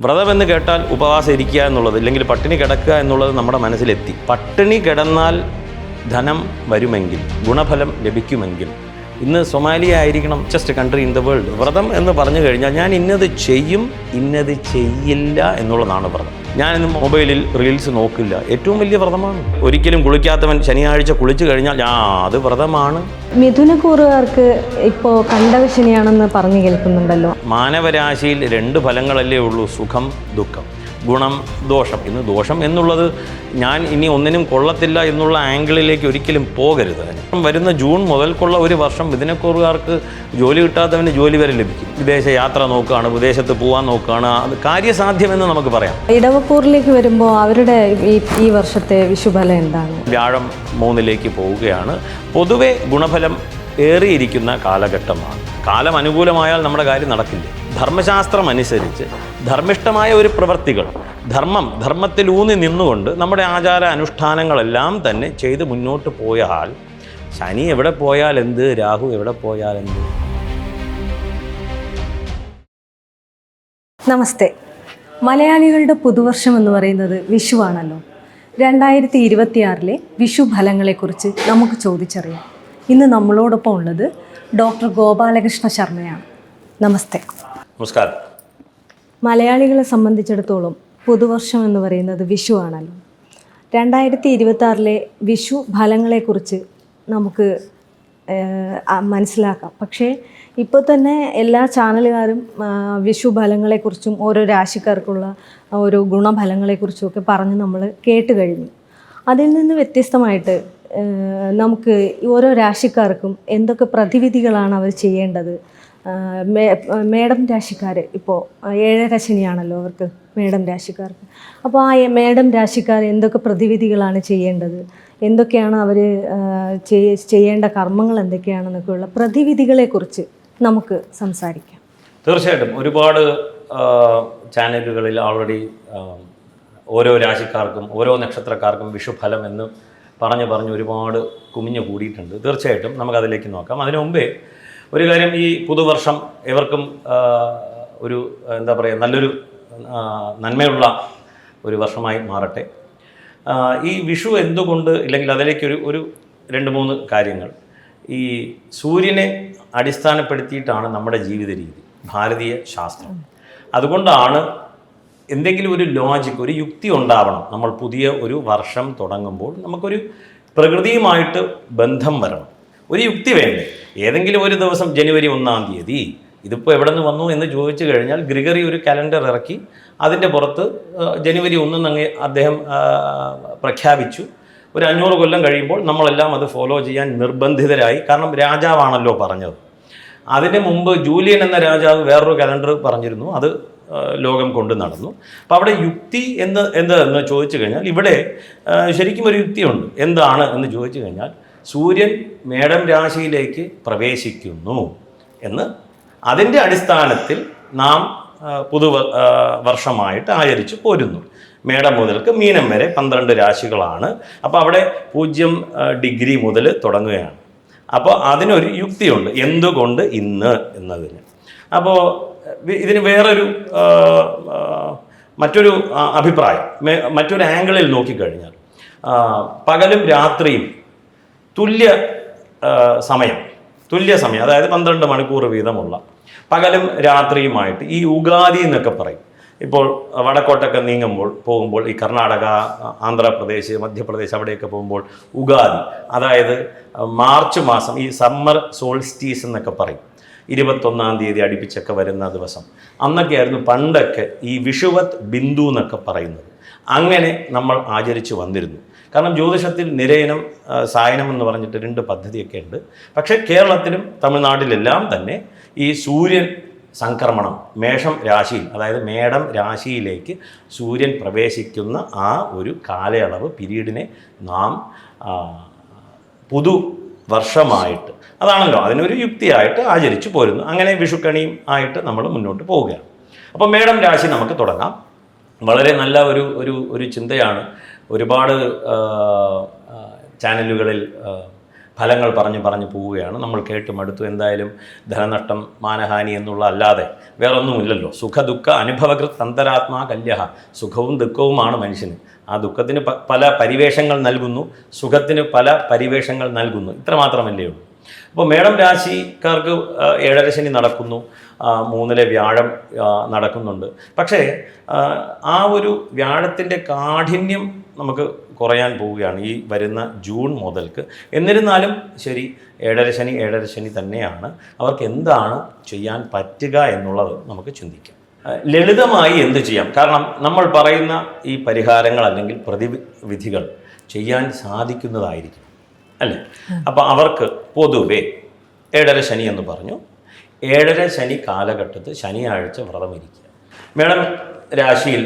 വ്രതമെന്ന് കേട്ടാൽ ഉപവാസം ഇരിക്കുക എന്നുള്ളത്, ഇല്ലെങ്കിൽ പട്ടിണി കിടക്കുക എന്നുള്ളത് നമ്മുടെ മനസ്സിലെത്തി. പട്ടിണി കിടന്നാൽ ധനം വരുമെങ്കിൽ, ഗുണഫലം ലഭിക്കുമെങ്കിൽ, ഇന്ന് സൊമാലിയ ആയിരിക്കണം just country in the world. വ്രതം എന്ന് പറഞ്ഞു കഴിഞ്ഞാൽ ഞാൻ ഇന്നത് ചെയ്യും, ഇന്നത് ചെയ്യില്ല എന്നുള്ളതാണ് വ്രതം. ഞാനിന്ന് മൊബൈലിൽ റീൽസ് നോക്കില്ല, ഏറ്റവും വലിയ വ്രതമാണ്. ഒരിക്കലും കുളിക്കാത്തവൻ ശനിയാഴ്ച കുളിച്ചു കഴിഞ്ഞാൽ അത് വ്രതമാണ്. മിഥുനക്കൂറുകാർക്ക് ഇപ്പോൾ കണ്ടകശനിയാണെന്ന് പറഞ്ഞു കേൾക്കുന്നുണ്ടല്ലോ. മാനവരാശിയിൽ 2 ഫലങ്ങളല്ലേ ഉള്ളൂ, സുഖം ദുഃഖം, ഗുണം ദോഷം. ഇന്ന് ദോഷം എന്നുള്ളത് ഞാൻ ഇനി ഒന്നിനും കൊള്ളത്തില്ല എന്നുള്ള ആംഗിളിലേക്ക് ഒരിക്കലും പോകരുത്. വരുന്ന ജൂൺ മുതൽക്കുള്ള ഒരു വർഷം മിഥുനക്കൂറുകാർക്ക് ജോലി കിട്ടാത്തവന് ജോലി വരെ ലഭിക്കും. വിദേശ യാത്ര നോക്കുകയാണ്, വിദേശത്ത് പോകാൻ നോക്കുകയാണ്, അത് കാര്യസാധ്യമെന്ന് നമുക്ക് പറയാം. ഇടവക്കൂറിലേക്ക് വരുമ്പോൾ അവരുടെ ഈ വർഷത്തെ വിഷുഫലം എന്താണ്? വ്യാഴം 3ലേക്ക് പോവുകയാണ്. പൊതുവെ ഗുണഫലം ഏറിയിരിക്കുന്ന കാലഘട്ടമാണ്. കാലം അനുകൂലമായാൽ നമ്മുടെ കാര്യം നടക്കില്ല. ധർമ്മശാസ്ത്രം അനുസരിച്ച് ധർമ്മിഷ്ഠമായ ഒരു പ്രവൃത്തികൾ, ധർമ്മത്തിലൂന്നി നിന്നുകൊണ്ട് നമ്മുടെ ആചാര അനുഷ്ഠാനങ്ങളെല്ലാം തന്നെ ചെയ്ത് മുന്നോട്ട് പോയാൽ ശനി എവിടെ പോയാൽ എന്ത്, രാഹു എവിടെ പോയാൽ എന്ത്. നമസ്തേ. മലയാളികളുടെ പുതുവർഷം എന്ന് പറയുന്നത് വിഷുവാണല്ലോ. 2026 വിഷു ഫലങ്ങളെക്കുറിച്ച് നമുക്ക് ചോദിച്ചറിയാം. ഇന്ന് നമ്മളോടൊപ്പം ഉള്ളത് ഡോക്ടർ ഗോപാലകൃഷ്ണ ശർമ്മയാണ്. നമസ്തേ. നമസ്കാരം. മലയാളികളെ സംബന്ധിച്ചിടത്തോളം പുതുവർഷം എന്ന് പറയുന്നത് വിഷു ആണല്ലോ. 2026 വിഷു ഫലങ്ങളെക്കുറിച്ച് നമുക്ക് മനസ്സിലാക്കാം. പക്ഷേ ഇപ്പോൾ തന്നെ എല്ലാ ചാനലുകാരും വിഷു ഫലങ്ങളെക്കുറിച്ചും ഓരോ രാശിക്കാർക്കുള്ള ഓരോ ഗുണഫലങ്ങളെക്കുറിച്ചുമൊക്കെ പറഞ്ഞ് നമ്മൾ കേട്ട് കഴിഞ്ഞു. അതിൽ നിന്ന് വ്യത്യസ്തമായിട്ട് നമുക്ക് ഓരോ രാശിക്കാർക്കും എന്തൊക്കെ പ്രതിവിധികളാണ് അവർ ചെയ്യേണ്ടത്? മേടം രാശിക്കാർ ഇപ്പോൾ 7ര ശനിയാണല്ലോ അവർക്ക്, മേടം രാശിക്കാർക്ക്. അപ്പോൾ ആ മേടം രാശിക്കാർ എന്തൊക്കെ പ്രതിവിധികളാണ് ചെയ്യേണ്ടത്, എന്തൊക്കെയാണ് അവർ ചെയ്യേണ്ട കർമ്മങ്ങൾ എന്തൊക്കെയാണെന്നൊക്കെയുള്ള പ്രതിവിധികളെക്കുറിച്ച് നമുക്ക് സംസാരിക്കാം. തീർച്ചയായിട്ടും ഒരുപാട് ചാനലുകളിൽ ഓൾറെഡി ഓരോ രാശിക്കാർക്കും ഓരോ നക്ഷത്രക്കാർക്കും വിഷുഫലം എന്ന് പറഞ്ഞ് ഒരുപാട് കുമിഞ്ഞു കൂടിയിട്ടുണ്ട്. തീർച്ചയായിട്ടും നമുക്കതിലേക്ക് നോക്കാം. അതിനു മുമ്പേ ഒരു കാര്യം, ഈ പുതുവർഷം എവർക്കും ഒരു എന്താ പറയുക, നല്ലൊരു നന്മയുള്ള ഒരു വർഷമായി മാറട്ടെ. ഈ വിഷു എന്തുകൊണ്ട്, ഇല്ലെങ്കിൽ അതിലേക്ക് ഒരു 2-3 കാര്യങ്ങൾ. ഈ സൂര്യനെ അടിസ്ഥാനപ്പെടുത്തിയിട്ടാണ് നമ്മുടെ ജീവിത രീതി, ഭാരതീയ ശാസ്ത്രം. അതുകൊണ്ടാണ് എന്തെങ്കിലും ഒരു ലോജിക്ക്, ഒരു യുക്തി ഉണ്ടാവണം. നമ്മൾ പുതിയ ഒരു വർഷം തുടങ്ങുമ്പോൾ നമുക്കൊരു പ്രകൃതിയുമായിട്ട് ബന്ധം വരണം, ഒരു യുക്തി വേണ്ടേ. ഏതെങ്കിലും ഒരു ദിവസം ജനുവരി 1-ാം തീയതി ഇതിപ്പോൾ എവിടെ നിന്ന് വന്നു എന്ന് ചോദിച്ചു കഴിഞ്ഞാൽ ഗ്രിഗറി ഒരു കലണ്ടർ ഇറക്കി, അതിൻ്റെ പുറത്ത് ജനുവരി 1 അദ്ദേഹം പ്രഖ്യാപിച്ചു. ഒരു 500 കൊല്ലം കഴിയുമ്പോൾ നമ്മളെല്ലാം അത് ഫോളോ ചെയ്യാൻ നിർബന്ധിതരായി. കാരണം രാജാവാണല്ലോ പറഞ്ഞത്. അതിന് മുമ്പ് ജൂലിയൻ എന്ന രാജാവ് വേറൊരു കലണ്ടർ പറഞ്ഞിരുന്നു, അത് ലോകം കൊണ്ട് നടന്നു. അപ്പോൾ അവിടെ യുക്തി എന്ന് ചോദിച്ചു കഴിഞ്ഞാൽ ഇവിടെ ശരിക്കും ഒരു യുക്തിയുണ്ട്. എന്താണ് എന്ന് ചോദിച്ചു കഴിഞ്ഞാൽ, സൂര്യൻ മേടം രാശിയിലേക്ക് പ്രവേശിക്കുന്നു എന്ന്, അതിൻ്റെ അടിസ്ഥാനത്തിൽ നാം വർഷമായിട്ട് ആചരിച്ചു പോരുന്നു. മേടം മുതൽക്ക് മീനം വരെ 12 രാശികളാണ്. അപ്പോൾ അവിടെ 0 ഡിഗ്രി മുതൽ തുടങ്ങുകയാണ്. അപ്പോൾ അതിനൊരു യുക്തിയുണ്ട്, എന്തുകൊണ്ട് ഇന്ന് എന്നതിന്. അപ്പോൾ ഇതിന് വേറൊരു മറ്റൊരു അഭിപ്രായം, മറ്റൊരു ആംഗിളിൽ നോക്കിക്കഴിഞ്ഞാൽ, പകലും രാത്രിയും തുല്യ സമയം, അതായത് 12 മണിക്കൂർ വീതമുള്ള പകലും രാത്രിയുമായിട്ട് ഈ ഉഗാദി എന്നൊക്കെ പറയും. ഇപ്പോൾ വടക്കോട്ടൊക്കെ പോകുമ്പോൾ ഈ കർണാടക, ആന്ധ്രാപ്രദേശ്, മധ്യപ്രദേശ് അവിടെയൊക്കെ പോകുമ്പോൾ ഉഗാദി, അതായത് മാർച്ച് മാസം ഈ സമ്മർ സോൾസ്റ്റീസ് എന്നൊക്കെ പറയും, 21-ാം തീയതി അടുപ്പിച്ചൊക്കെ വരുന്ന ദിവസം. അന്നൊക്കെയായിരുന്നു പണ്ടൊക്കെ ഈ വിഷുവത് ബിന്ദു എന്നൊക്കെ പറയുന്നത്. അങ്ങനെ നമ്മൾ ആചരിച്ചു വന്നിരുന്നു. കാരണം ജ്യോതിഷത്തിൽ നിരയനം, സായനം എന്ന് പറഞ്ഞിട്ട് 2 പദ്ധതിയൊക്കെ ഉണ്ട്. പക്ഷേ കേരളത്തിലും തമിഴ്നാട്ടിലെല്ലാം തന്നെ ഈ സൂര്യൻ സംക്രമണം മേഷം രാശിയിൽ, അതായത് മേടം രാശിയിലേക്ക് സൂര്യൻ പ്രവേശിക്കുന്ന ആ ഒരു കാലയളവ്, പീരീഡിനെ നാം പുതുവർഷമായിട്ട്, അതാണല്ലോ അതിനൊരു യുക്തിയായിട്ട് ആചരിച്ചു പോരുന്നു. അങ്ങനെ വിഷുക്കണിയും ആയിട്ട് നമ്മൾ മുന്നോട്ട് പോവുകയാണ്. അപ്പോൾ മേടം രാശി നമുക്ക് തുടങ്ങാം. വളരെ നല്ല ഒരു ചിന്തയാണ്. ഒരുപാട് ചാനലുകളിൽ ഫലങ്ങൾ പറഞ്ഞു പോവുകയാണ്. നമ്മൾ കേട്ട് മടുത്തു. എന്തായാലും ധനനഷ്ടം, മാനഹാനി എന്നുള്ള അല്ലാതെ വേറൊന്നുമില്ലല്ലോ. സുഖദുഃഖ അനുഭവകൃത് അന്തരാത്മാ കല്യഹ. സുഖവും ദുഃഖവുമാണ് മനുഷ്യന്. ആ ദുഃഖത്തിന് പല പരിവേഷങ്ങൾ നൽകുന്നു, സുഖത്തിന് പല പരിവേഷങ്ങൾ നൽകുന്നു. ഇത്ര മാത്രമല്ലേ ഉള്ളൂ. അപ്പോൾ മേടം രാശിക്കാർക്ക് 7.5 ശനി നടക്കുന്നു, 3-ലെ വ്യാഴം നടക്കുന്നുണ്ട്. പക്ഷേ ആ ഒരു വ്യാഴത്തിൻ്റെ കാഠിന്യം നമുക്ക് കുറയാൻ പോവുകയാണ് ഈ വരുന്ന ജൂൺ മുതൽക്ക്. എന്നിരുന്നാലും ശരി, 7.5 ശനി തന്നെയാണ്. അവർക്ക് എന്താണ് ചെയ്യാൻ പറ്റുക എന്നുള്ളത് നമുക്ക് ചിന്തിക്കാം. ലളിതമായി എന്ത് ചെയ്യാം? കാരണം നമ്മൾ പറയുന്ന ഈ പരിഹാരങ്ങൾ അല്ലെങ്കിൽ പ്രതിവിധികൾ ചെയ്യാൻ സാധിക്കുന്നതായിരിക്കും, അല്ലേ? അപ്പോൾ അവർക്ക് പൊതുവെ 7.5 ശനി എന്ന് പറഞ്ഞു. 7.5 ശനി കാലഘട്ടത്ത് ശനിയാഴ്ച വ്രതമിരിക്കുക. മേടം രാശിയിൽ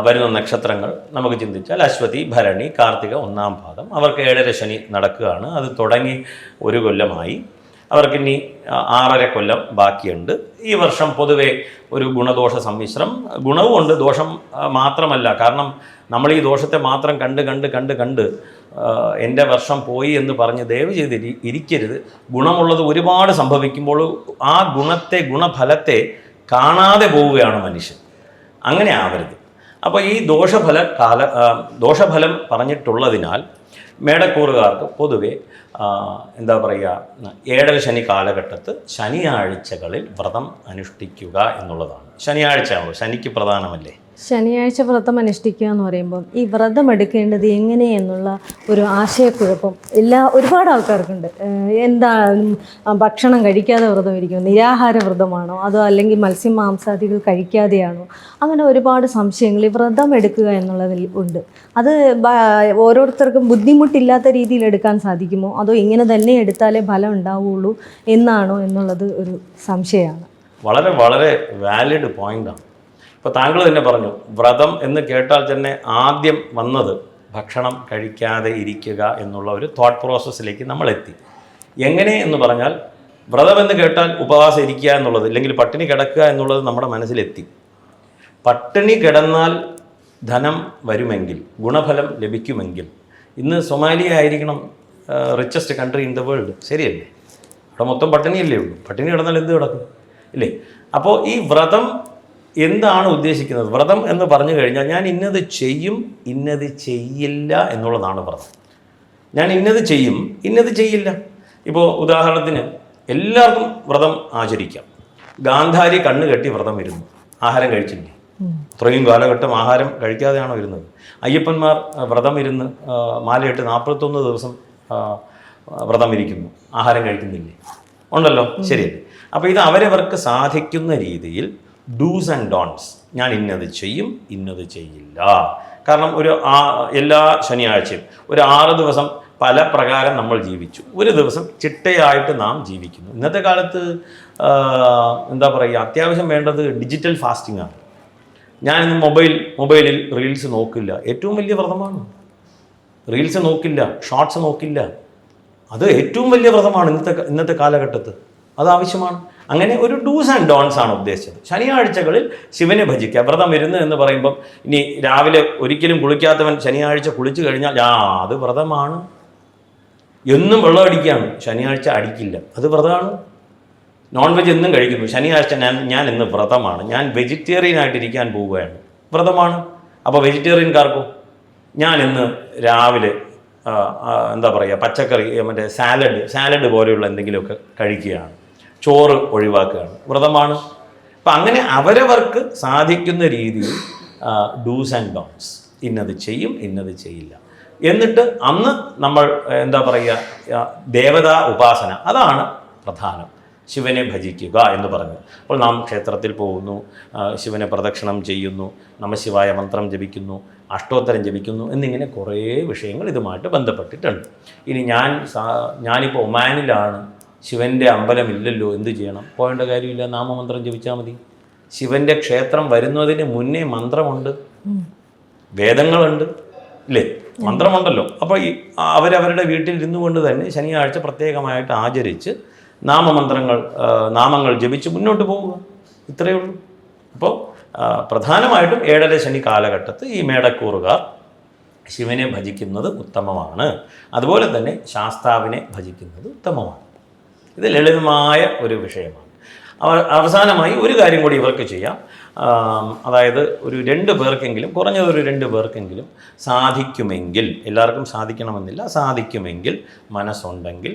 വരുന്ന നക്ഷത്രങ്ങൾ നമുക്ക് ചിന്തിച്ചാൽ അശ്വതി, ഭരണി, കാർത്തിക 1-ാം പാദം. അവർക്ക് 7.5 ശനി നടക്കുകയാണ്. അത് തുടങ്ങി 1 കൊല്ലമായി. അവർക്കിനി 6.5 കൊല്ലം ബാക്കിയുണ്ട്. ഈ വർഷം പൊതുവെ ഒരു ഗുണദോഷ സമ്മിശ്രം. ഗുണവുമുണ്ട്, ദോഷം മാത്രമല്ല. കാരണം നമ്മൾ ഈ ദോഷത്തെ മാത്രം കണ്ട് എൻ്റെ വർഷം പോയി എന്ന് പറഞ്ഞ് ദയവ് ചെയ്ത് ഇരിക്കരുത്. ഗുണമുള്ളത് ഒരുപാട് സംഭവിക്കുമ്പോൾ ആ ഗുണഫലത്തെ കാണാതെ പോവുകയാണ് മനുഷ്യൻ. അങ്ങനെ ആവരുത്. അപ്പോൾ ഈ ദോഷഫലം പറഞ്ഞിട്ടുള്ളതിനാൽ മേടക്കൂറുകാർക്ക് പൊതുവെ എന്താ പറയുക, 7.5 ശനി കാലഘട്ടത്ത് ശനിയാഴ്ചകളിൽ വ്രതം അനുഷ്ഠിക്കുക എന്നുള്ളതാണ്. ശനിയാഴ്ചയാണല്ലോ, ശനിക്ക് പ്രധാനമല്ലേ? ശനിയാഴ്ച വ്രതം അനുഷ്ഠിക്കുക എന്ന് പറയുമ്പോൾ ഈ വ്രതം എടുക്കേണ്ടത് എങ്ങനെയെന്നുള്ള ഒരു ആശയക്കുഴപ്പം ഒരുപാട് ആൾക്കാർക്കുണ്ട്. എന്താണ് ഭക്ഷണം കഴിക്കാതെ വ്രതം ഇരിക്കും, നിരാഹാര വ്രതമാണോ അതോ അല്ലെങ്കിൽ മത്സ്യം മാംസാദികൾ കഴിക്കാതെയാണോ? അങ്ങനെ ഒരുപാട് സംശയങ്ങൾ ഈ വ്രതം എടുക്കുക എന്നുള്ളതിൽ ഉണ്ട്. അത് ഓരോരുത്തർക്കും ബുദ്ധിമുട്ടില്ലാത്ത രീതിയിൽ എടുക്കാൻ സാധിക്കുമോ അതോ ഇങ്ങനെ തന്നെ എടുത്താലേ ഫലം ഉണ്ടാവുള്ളൂ എന്നാണോ എന്നുള്ളത് ഒരു സംശയമാണ്. വളരെ വളരെ വാലിഡ് പോയിൻ്റാണ്. ഇപ്പോൾ താങ്കൾ തന്നെ പറഞ്ഞു, വ്രതം എന്ന് കേട്ടാൽ തന്നെ ആദ്യം വന്നത് ഭക്ഷണം കഴിക്കാതെ ഇരിക്കുക എന്നുള്ള ഒരു തോട്ട് പ്രോസസ്സിലേക്ക് നമ്മൾ എത്തി. എങ്ങനെ എന്ന് പറഞ്ഞാൽ വ്രതം എന്ന് കേട്ടാൽ ഉപവാസം ഇരിക്കുക എന്നുള്ളത്, അല്ലെങ്കിൽ പട്ടിണി കിടക്കുക എന്നുള്ളത് നമ്മുടെ മനസ്സിലെത്തി. പട്ടിണി കിടന്നാൽ ധനം വരുമെങ്കിൽ, ഗുണഫലം ലഭിക്കുമെങ്കിൽ ഇന്ന് സൊമാലിയ ആയിരിക്കണം richest country in the world, ശരിയല്ലേ? അവിടെ മൊത്തം പട്ടിണിയല്ലേ ഉള്ളൂ. പട്ടിണി കിടന്നാൽ എന്ത് കിടക്കും, ഇല്ലേ? അപ്പോൾ ഈ വ്രതം എന്താണ് ഉദ്ദേശിക്കുന്നത്? വ്രതം എന്ന് പറഞ്ഞു കഴിഞ്ഞാൽ ഞാൻ ഇന്നത് ചെയ്യും, ഇന്നത് ചെയ്യില്ല എന്നുള്ളതാണ് വ്രതം. ഞാൻ ഇന്നത് ചെയ്യും, ഇന്നത് ചെയ്യില്ല. ഇപ്പോൾ ഉദാഹരണത്തിന് എല്ലാവർക്കും വ്രതം ആചരിക്കാം. ഗാന്ധാരി കണ്ണ് കെട്ടി വ്രതം ഇരുന്നു, ആഹാരം കഴിച്ചില്ലേ? അത്രയും കാലഘട്ടം ആഹാരം കഴിക്കാതെയാണോ ഇരുന്നത്? അയ്യപ്പന്മാർ വ്രതം ഇരുന്ന് മാലയിട്ട് 41 ദിവസം വ്രതം ഇരിക്കുന്നു, ആഹാരം കഴിക്കുന്നില്ലേ? ഉണ്ടല്ലോ, ശരിയല്ലേ? അപ്പോൾ ഇത് അവരവർക്ക് സാധിക്കുന്ന രീതിയിൽ ഡൂസ് ആൻഡ് ഡോൺസ്, ഞാൻ ഇന്നത് ചെയ്യും, ഇന്നത് ചെയ്യില്ല. കാരണം എല്ലാ ശനിയാഴ്ചയും ഒരു 6 ദിവസം പല പ്രകാരം നമ്മൾ ജീവിച്ചു, ഒരു ദിവസം ചിട്ടയായിട്ട് നാം ജീവിക്കുന്നു. ഇന്നത്തെ കാലത്ത് എന്താ പറയുക, അത്യാവശ്യം വേണ്ടത് ഡിജിറ്റൽ ഫാസ്റ്റിംഗ് ആണ്. ഞാനിന്ന് മൊബൈലിൽ റീൽസ് നോക്കില്ല, ഏറ്റവും വലിയ വ്രതമാണ്. റീൽസ് നോക്കില്ല, ഷോർട്സ് നോക്കില്ല, അത് ഏറ്റവും വലിയ വ്രതമാണ് ഇന്നത്തെ കാലഘട്ടത്ത്. അത് ആവശ്യമാണ്. അങ്ങനെ ഒരു ഡൂസ് ആൻഡ് ഡോൺസ് ആണ് ഉദ്ദേശിച്ചത്. ശനിയാഴ്ചകളിൽ ശിവനെ ഭജിക്കുക. വ്രതം ഇരുന്ന് എന്ന് പറയുമ്പം ഇനി രാവിലെ ഒരിക്കലും കുളിക്കാത്തവൻ ശനിയാഴ്ച കുളിച്ചു കഴിഞ്ഞാൽ അത് വ്രതമാണ്. എന്നും വെള്ളം അടിക്കുകയാണ്, ശനിയാഴ്ച അടിക്കില്ല, അത് വ്രതമാണ്. നോൺ വെജ് എന്നും കഴിക്കുന്നു, ശനിയാഴ്ച ഞാൻ ഇന്ന് വ്രതമാണ്, ഞാൻ വെജിറ്റേറിയൻ ആയിട്ടിരിക്കാൻ പോവുകയാണ്, വ്രതമാണ്. അപ്പോൾ വെജിറ്റേറിയൻകാർക്കോ ഞാൻ ഇന്ന് രാവിലെ എന്താ പറയുക, പച്ചക്കറി, മറ്റേ സാലഡ് പോലെയുള്ള എന്തെങ്കിലുമൊക്കെ കഴിക്കുകയാണ്, ചോറ് ഒഴിവാക്കുകയാണ്, വ്രതമാണ്. അപ്പം അങ്ങനെ അവരവർക്ക് സാധിക്കുന്ന രീതിയിൽ ഡൂസ് ആൻഡ് ഡോൺസ്, ഇന്നത് ചെയ്യും, ഇന്നത് ചെയ്യില്ല. എന്നിട്ട് അന്ന് നമ്മൾ എന്താ പറയുക, ദേവതാ ഉപാസന, അതാണ് പ്രധാനം. ശിവനെ ഭജിക്കുക എന്ന് പറഞ്ഞു. അപ്പോൾ നാം ക്ഷേത്രത്തിൽ പോകുന്നു, ശിവനെ പ്രദക്ഷിണം ചെയ്യുന്നു, നമശിവായ മന്ത്രം ജപിക്കുന്നു, അഷ്ടോത്തരം ജപിക്കുന്നു എന്നിങ്ങനെ കുറേ വിഷയങ്ങൾ ഇതുമായിട്ട് ബന്ധപ്പെട്ടിട്ടുണ്ട്. ഇനി ഞാനിപ്പോൾ ഒമാനിലാണ്, ശിവൻ്റെ അമ്പലമില്ലല്ലോ, എന്ത് ചെയ്യണം? പോകേണ്ട കാര്യമില്ല, നാമമന്ത്രം ജപിച്ചാൽ മതി. ശിവൻ്റെ ക്ഷേത്രം വരുന്നതിന് മുന്നേ മന്ത്രമുണ്ട്, വേദങ്ങളുണ്ട്, ഇല്ലേ? മന്ത്രമുണ്ടല്ലോ. അപ്പോൾ അവരവരുടെ വീട്ടിൽ ഇരുന്നു കൊണ്ട് തന്നെ ശനിയാഴ്ച പ്രത്യേകമായിട്ട് ആചരിച്ച് നാമങ്ങൾ ജപിച്ച് മുന്നോട്ട് പോവുക, ഇത്രയേ ഉള്ളൂ. അപ്പോൾ പ്രധാനമായിട്ടും 7.5 ശനി കാലഘട്ടത്ത് ഈ മേടക്കൂറുകാർ ശിവനെ ഭജിക്കുന്നത് ഉത്തമമാണ്. അതുപോലെ തന്നെ ശാസ്താവിനെ ഭജിക്കുന്നത് ഉത്തമമാണ്. ഇത് ലളിതമായ ഒരു വിഷയമാണ്. അവസാനമായി ഒരു കാര്യം കൂടി ഇവർക്ക് ചെയ്യാം. അതായത് ഒരു 2 പേർക്കെങ്കിലും, കുറഞ്ഞതൊരു 2 പേർക്കെങ്കിലും സാധിക്കുമെങ്കിൽ, എല്ലാവർക്കും സാധിക്കണമെന്നില്ല, സാധിക്കുമെങ്കിൽ മനസ്സുണ്ടെങ്കിൽ